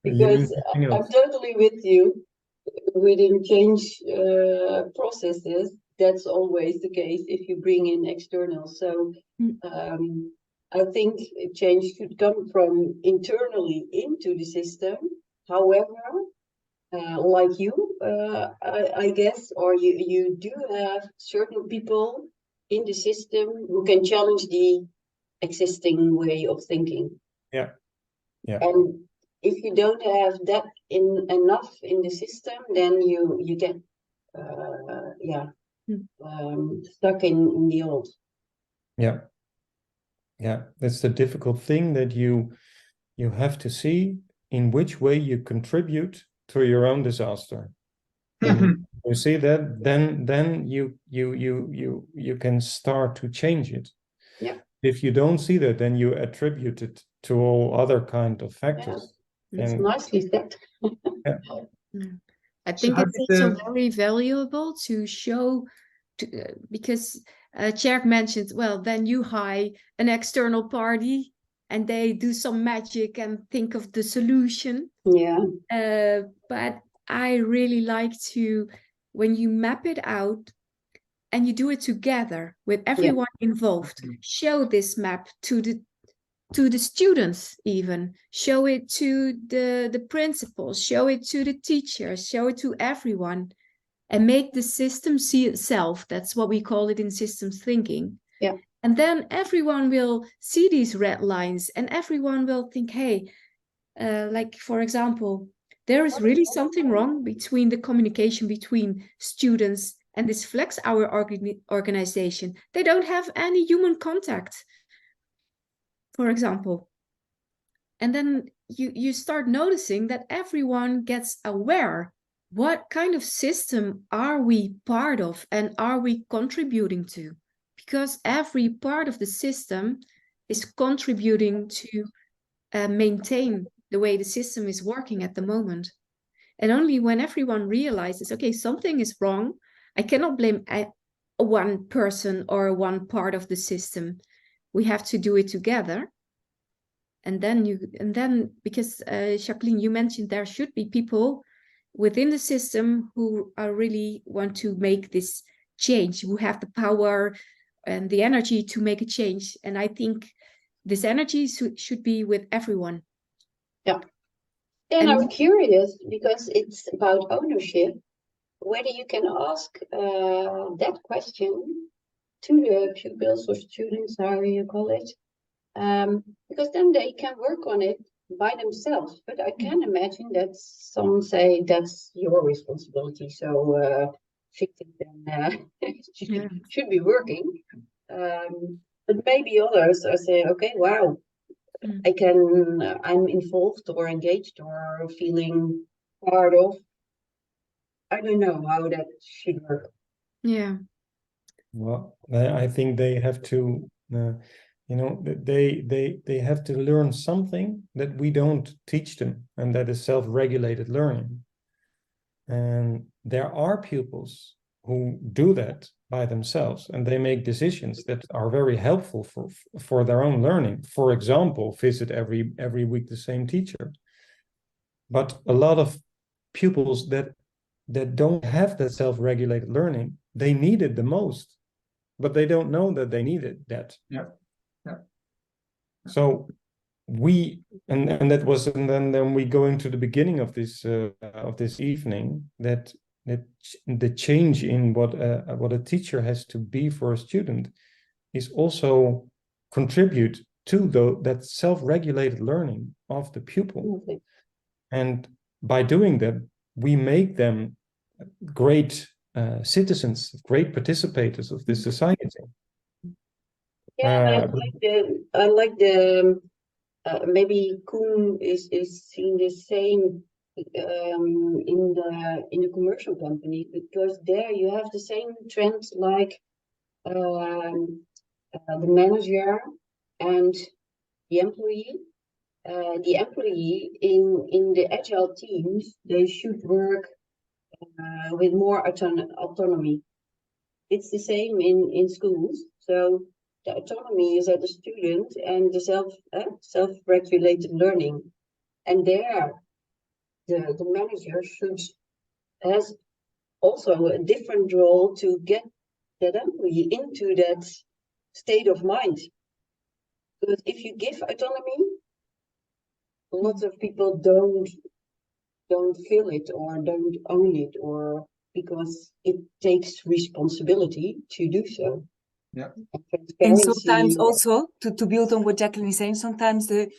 Because I'm totally with you. Within change processes, that's always the case if you bring in external. So I think change should come from internally into the system. However, like you, I guess, or you do have certain people in the system who can challenge the existing way of thinking. Yeah. And if you don't have that enough in the system, then you get stuck in the old. Yeah. That's the difficult thing, that you have to see in which way you contribute to your own disaster. And you see that, then you can start to change it. Yeah. If you don't see that, then you attribute it to all other kind of factors. Yeah. It's nicely said. I think it's also very valuable to show, because Tjerk mentioned, well, then you hire an external party and they do some magic and think of the solution. Yeah. But I really like to, when you map it out and you do it together with everyone involved, show this map to to the students even, show it to the principals, show it to the teachers, show it to everyone, and make the system see itself. That's what we call it in systems thinking. Yeah. And then everyone will see these red lines and everyone will think, hey, like for example, there is really something wrong between the communication between students and this Flex Hour organization. They don't have any human contact, for example. And then you start noticing that everyone gets aware. What kind of system are we part of and are we contributing to? Because every part of the system is contributing to maintain the way the system is working at the moment. And only when everyone realizes, okay, something is wrong, I cannot blame one person or one part of the system. We have to do it together. And then because Jacqueline, you mentioned there should be people within the system who really want to make this change, who have the power and the energy to make a change. And I think this energy should be with everyone. Yeah. And I'm curious, because it's about ownership, whether you can ask that question to the pupils or students, however you call it, because then they can work on it by themselves. But I can imagine that some say that's your responsibility, so fix it then should be working. But maybe others are saying, okay, wow, I'm involved or engaged or feeling part of. I don't know how that should work. Yeah. Well, I think they have to, they have to learn something that we don't teach them, and that is self-regulated learning. And there are pupils who do that by themselves, and they make decisions that are very helpful for their own learning. For example, visit every week the same teacher. But a lot of pupils that don't have that self-regulated learning, they need it the most, but they don't know that they needed that. Yeah. So and then we go into the beginning of this evening, that the change in what a teacher has to be for a student is also contribute to that self-regulated learning of the pupil. Okay. And by doing that, we make them great citizens, great participators of this society. Yeah, I like the maybe Koen is seeing the same in the commercial company, because there you have the same trend like the manager and the employee. The employee in the agile teams, they should work with more autonomy. It's the same in schools. So the autonomy is at the student, and the self-regulated learning. And there, the manager has also a different role to get that employee into that state of mind. Because if you give autonomy, lots of people don't feel it or don't own it, or because it takes responsibility to do so. Yeah. And sometimes also, to build on what Jacqueline is saying, sometimes the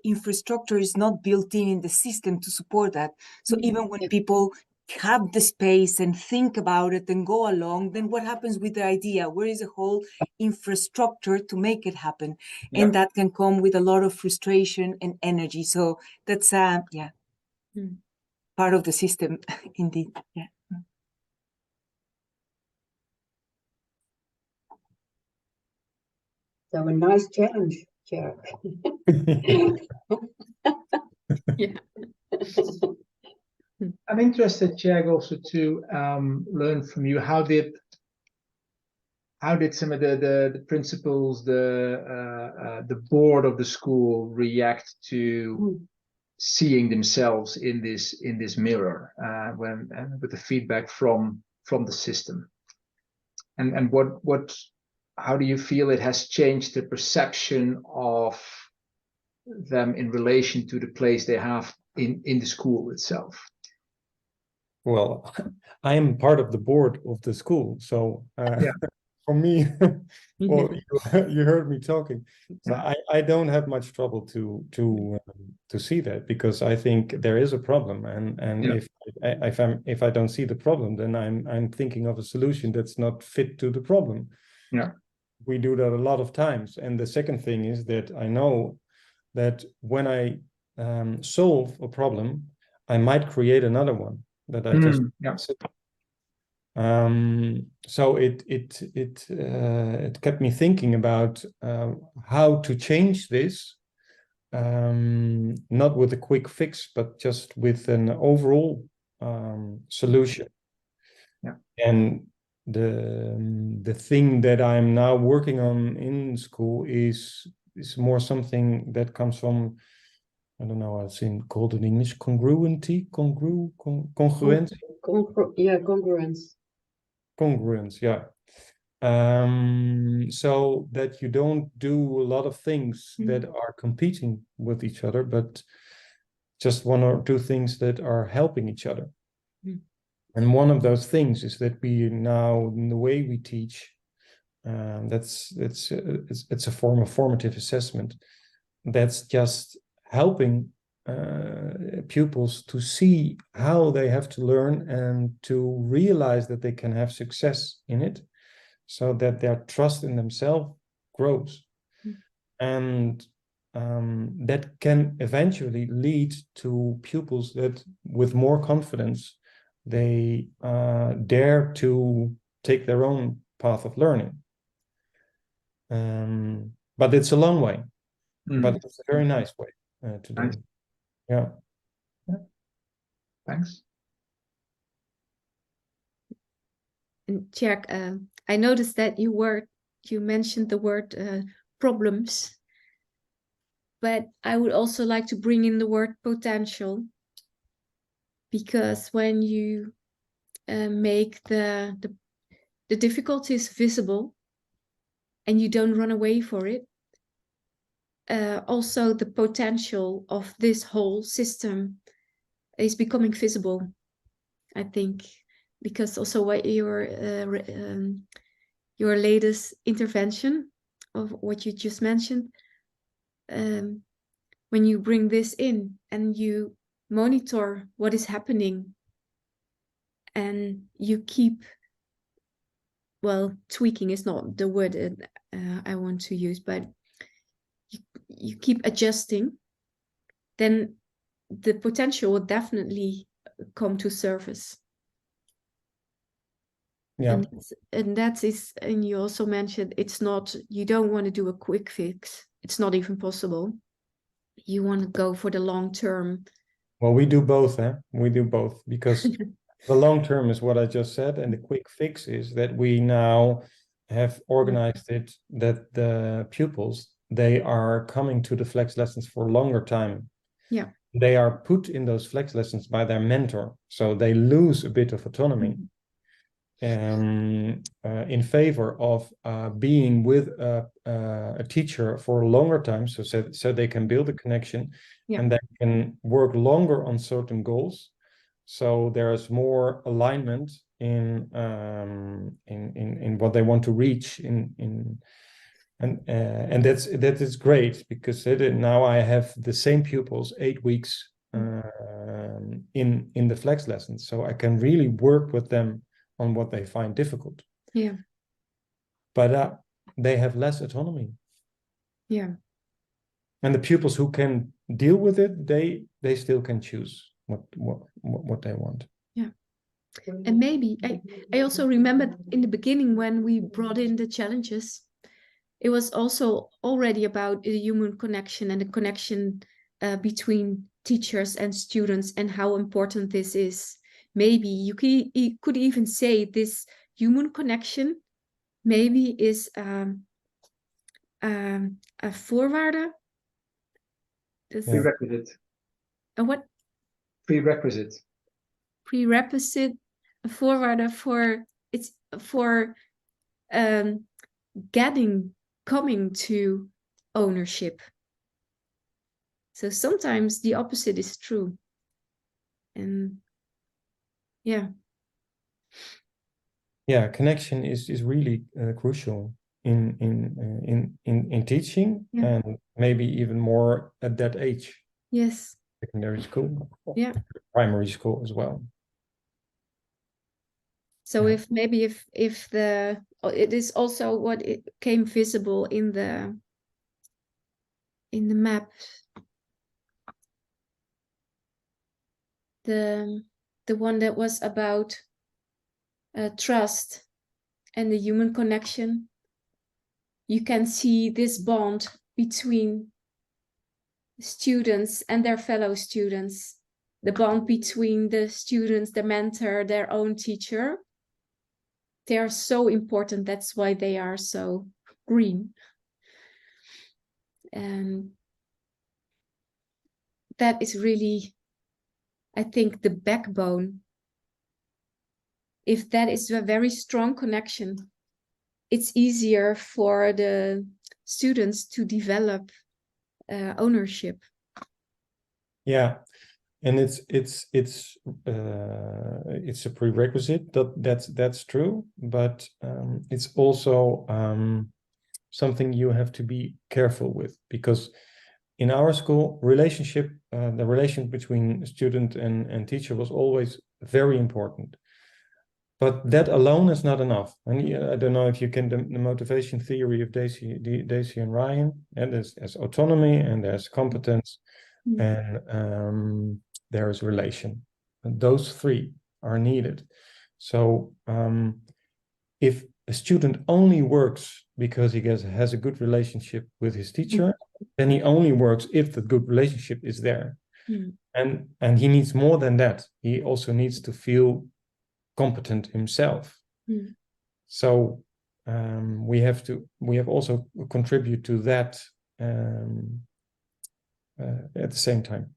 infrastructure is not built in the system to support that. So even when people have the space and think about it and go along, then what happens with the idea? Where is the whole infrastructure to make it happen? Yeah. And that can come with a lot of frustration and energy. So that's part of the system indeed. Yeah. So a nice challenge, Jack. Yeah. I'm interested, Jag, also to learn from you. How did some of the principals, the board of the school react to seeing themselves in this mirror with the feedback from the system? And how do you feel it has changed the perception of them in relation to the place they have in the school itself? Well, I am part of the board of the school, so Yeah. for me, well, you heard me talking, so Yeah. I don't have much trouble to see that, because I think there is a problem, and Yeah. if I don't see the problem, then I'm thinking of a solution that's not fit to the problem. Yeah. We do that a lot of times, and the second thing is that I know that when I solve a problem, I might create another one that I just Yeah. so it kept me thinking about how to change this, not with a quick fix, but just with an overall solution. Yeah. And the thing that I'm now working on in school is more something that comes from, I don't know how it's called in English, congruency, congruence. Congruence. Congruence, yeah. So that you don't do a lot of things that are competing with each other, but just one or two things that are helping each other. And one of those things is that we now, in the way we teach, it's a form of formative assessment that's just helping pupils to see how they have to learn and to realize that they can have success in it, so that their trust in themselves grows. And that can eventually lead to pupils that, with more confidence, they dare to take their own path of learning. But it's a long way, but it's a very nice way to do. Nice. Yeah. Thanks. And Tjerk, I noticed that you mentioned the word problems, but I would also like to bring in the word potential, because when you make the difficulties visible and you don't run away for it, also the potential of this whole system is becoming visible, I think. Because also what your latest intervention of what you just mentioned, when you bring this in and you monitor what is happening, and you keep, well, tweaking is not the word I want to use, but you keep adjusting, then the potential will definitely come to surface. Yeah. And you also mentioned you don't want to do a quick fix. It's not even possible. You want to go for the long term. Well, we do both, we do both, because the long term is what I just said, and the quick fix is that we now have organized it that the pupils, they are coming to the flex lessons for a longer time. Yeah. They are put in those flex lessons by their mentor, so they lose a bit of autonomy. In favor of being with a teacher for a longer time, so they can build a connection, and they can work longer on certain goals. So there's more alignment in what they want to reach and that is great, because now I have the same pupils 8 weeks in the flex lessons, so I can really work with them on what they find difficult. Yeah. But they have less autonomy. Yeah. And the pupils who can deal with it, they still can choose what they want. Yeah. And maybe I also remember in the beginning when we brought in the challenges, it was also already about the human connection and the connection between teachers and students, and how important this is. Maybe you could even say this human connection maybe is a voorwaarde. Prerequisite. A what? Prerequisite. Prerequisite, a voorwaarde for coming to ownership. So sometimes the opposite is true. And yeah. Yeah, connection is really crucial in teaching, Yeah. and maybe even more at that age, Yes. secondary school, Yeah. primary school as well. So Yeah. if maybe if the it is also what it came visible in the map, the one that was about trust and the human connection. You can see this bond between students and their fellow students, the bond between the students, the mentor, their own teacher. They are so important. That's why they are so green. And that is really, I think, the backbone. If that is a very strong connection, it's easier for the students to develop ownership. Yeah, and it's a prerequisite that's true, but it's also something you have to be careful with, because in our school, the relation between student and teacher was always very important. But that alone is not enough. And I don't know if you can, the motivation theory of Daisy and Ryan, and there's autonomy and there's competence, and there is relation. And those three are needed. So if a student only works because he has a good relationship with his teacher, then he only works if the good relationship is there. And he needs more than that. He also needs to feel competent himself. So we have also contribute to that at the same time.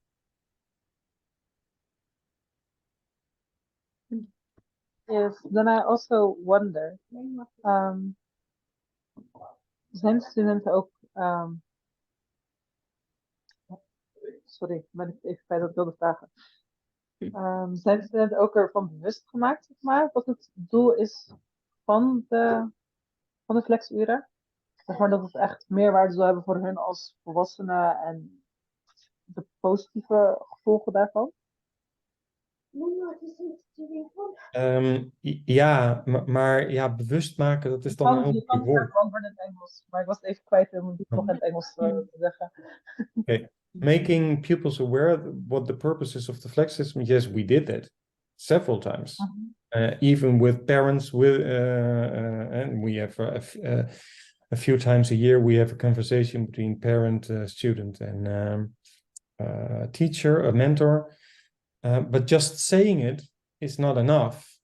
Yes, then I also wonder, zijn studenten ook, sorry, ben ik even bij dat ik wilde vragen. Zijn studenten ook ervan bewust gemaakt, zeg maar, wat het doel is van de flexuren? Zeg maar dat het echt meerwaarde zal hebben voor hun als volwassenen en de positieve gevolgen daarvan? Ja, maar ja, bewust maken, dat is dan een heel Je kan moeilijk woord. het antwoorden in het Engels, maar ik was het even kwijt om het nog in het Engels te zeggen. Okay. Making pupils aware what the purpose is of the flex system, yes, we did that several times. Even with parents, and we have a few times a year, we have a conversation between parent, student, and teacher, a mentor. But just saying it is not enough.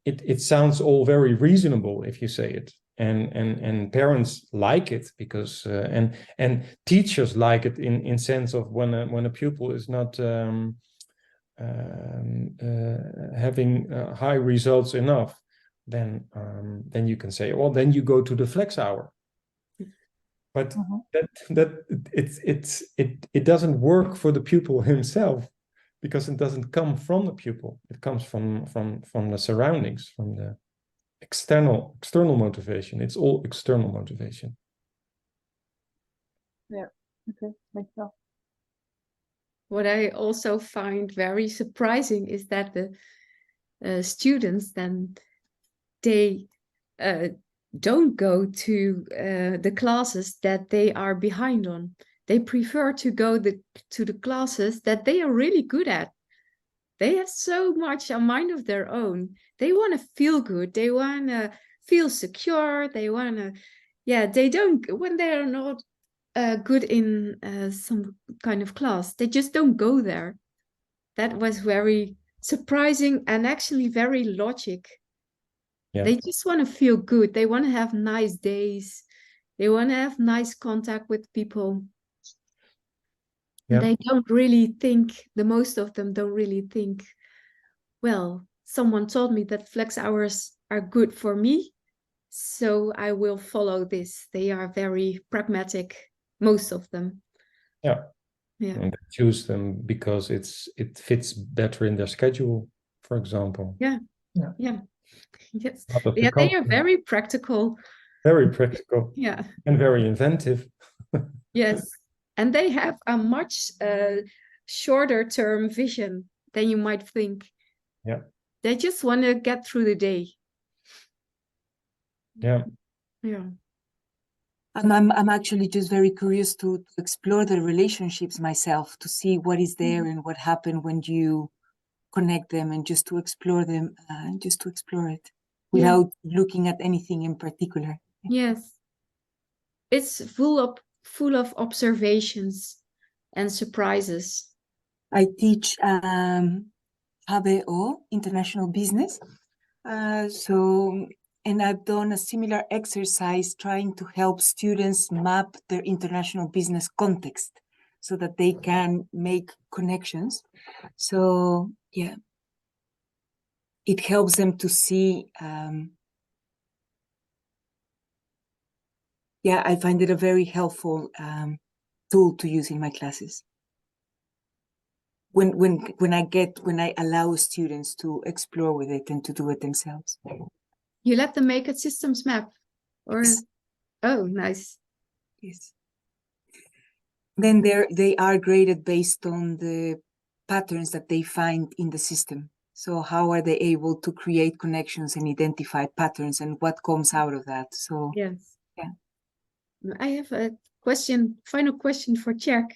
It sounds all very reasonable if you say it, and parents like it because and teachers like it in sense of when a pupil is not having high results enough, then you can say, well, then you go to the flex hour. But it doesn't work for the pupil himself, because it doesn't come from the pupil. It comes from the surroundings, from the external motivation. It's all external motivation. Yeah, okay, thank you. What I also find very surprising is that the students then they don't go to the classes that they are behind on. They prefer to go to the classes that they are really good at. They have so much a mind of their own. They want to feel good. They want to feel secure. They want to, they don't, when they are not good in some kind of class, they just don't go there. That was very surprising and actually very logic. Yeah. They just want to feel good. They want to have nice days. They want to have nice contact with people. Yeah. They don't really think, the most of them don't really think, well, someone told me that flex hours are good for me, so I will follow this. They are very pragmatic, most of them. Yeah. Yeah. and they choose them because it fits better in their schedule, for example. Yeah. Yeah. Yeah. Yes. Out of the Yeah, they are company. very practical. Very practical Yeah. and very inventive. Yes. And they have a much shorter term vision than you might think. Yeah. They just want to get through the day. Yeah. Yeah. I'm actually just very curious to explore the relationships myself, to see what is there and what happened when you connect them, and just to explore them, just to explore it without looking at anything in particular. Yes. It's full of observations and surprises. I teach HBO, International Business. And I've done a similar exercise trying to help students map their international business context so that they can make connections. So, yeah, it helps them to see. I find it a very helpful tool to use in my classes. When I allow students to explore with it and to do it themselves. You let them make a systems map, or Yes. oh, nice. Yes. Then they are graded based on the patterns that they find in the system. So how are they able to create connections and identify patterns, and what comes out of that? So Yes. Yeah. I have a final question for Tjerk.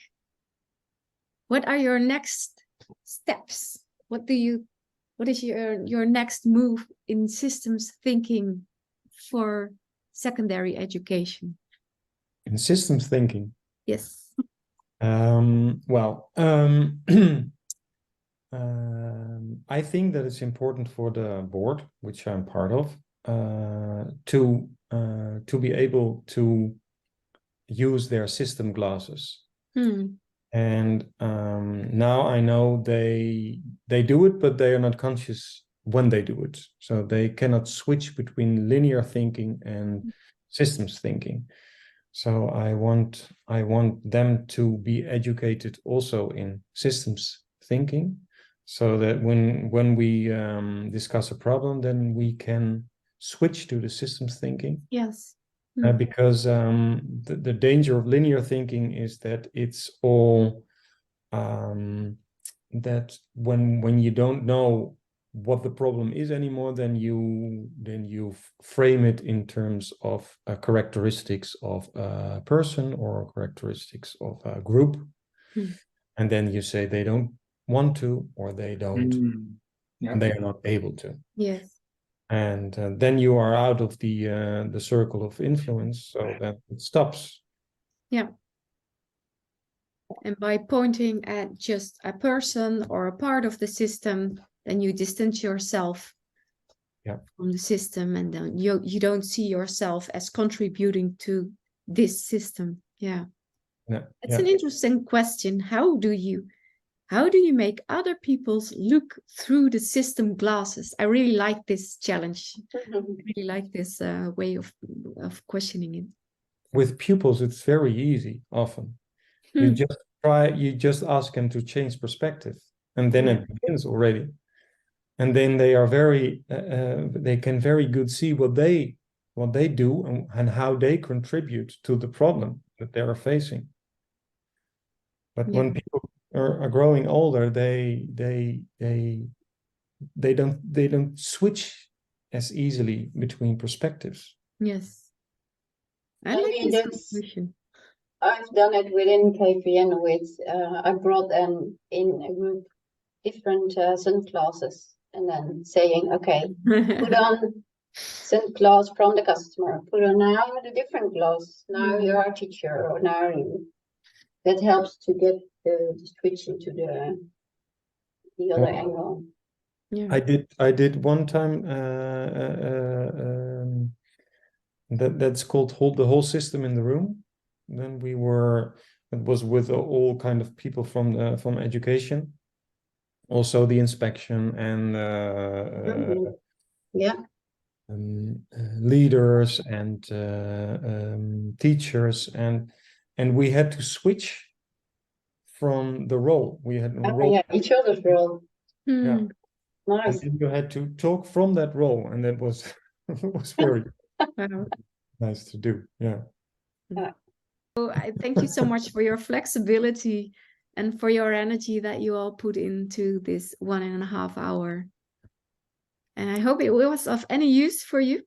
What are your next steps? What is your next move in systems thinking for secondary education? In systems thinking. Yes. Well, I think that it's important for the board, which I'm part of, to be able to use their system glasses. And now I know they do it, but they are not conscious when they do it. So they cannot switch between linear thinking and systems thinking. So I want them to be educated also in systems thinking, so that when we discuss a problem, then we can switch to the systems thinking. Yes. Because the danger of linear thinking is that it's all that when you don't know what the problem is anymore, then you frame it in terms of characteristics of a person or characteristics of a group, and then you say they don't want to, or they don't, Yeah. they are not able to. Yes. And then you are out of the circle of influence, so that it stops. Yeah. And by pointing at just a person or a part of the system, then you distance yourself from the system, and then you don't see yourself as contributing to this system. Yeah. It's an interesting question. How do you make other people's look through the system glasses? I really like this challenge. I really like this way of questioning it. With pupils, it's very easy often. You just ask them to change perspective, and then it begins already. And then they are they can very good see what they do and how they contribute to the problem that they are facing. But when people are growing older, they don't switch as easily between perspectives. Yes. I I like mean, this question. I've done it within KPN with, I brought them in a group, different sunglasses, and then saying, okay, put on sunglasses from the customer, put on now the different glass, now you are a teacher, or now you. That helps to get the switch into the other angle. Yeah. I did one time that's called Hold the Whole System in the Room. Then it was with all kind of people from education, also the inspection and leaders and teachers, and we had to switch from the role. We had a Ah, role, yeah, each other's role. yeah. Hmm. And Nice. then you had to talk from that role, and that was was very Wow. nice to do. Yeah. So I thank you so much for your flexibility and for your energy that you all put into this 1.5 hour. And I hope it was of any use for you.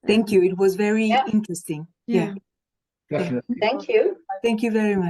Thank you. It was very Yeah. interesting. Yeah. Definitely. Thank you. Thank you very much.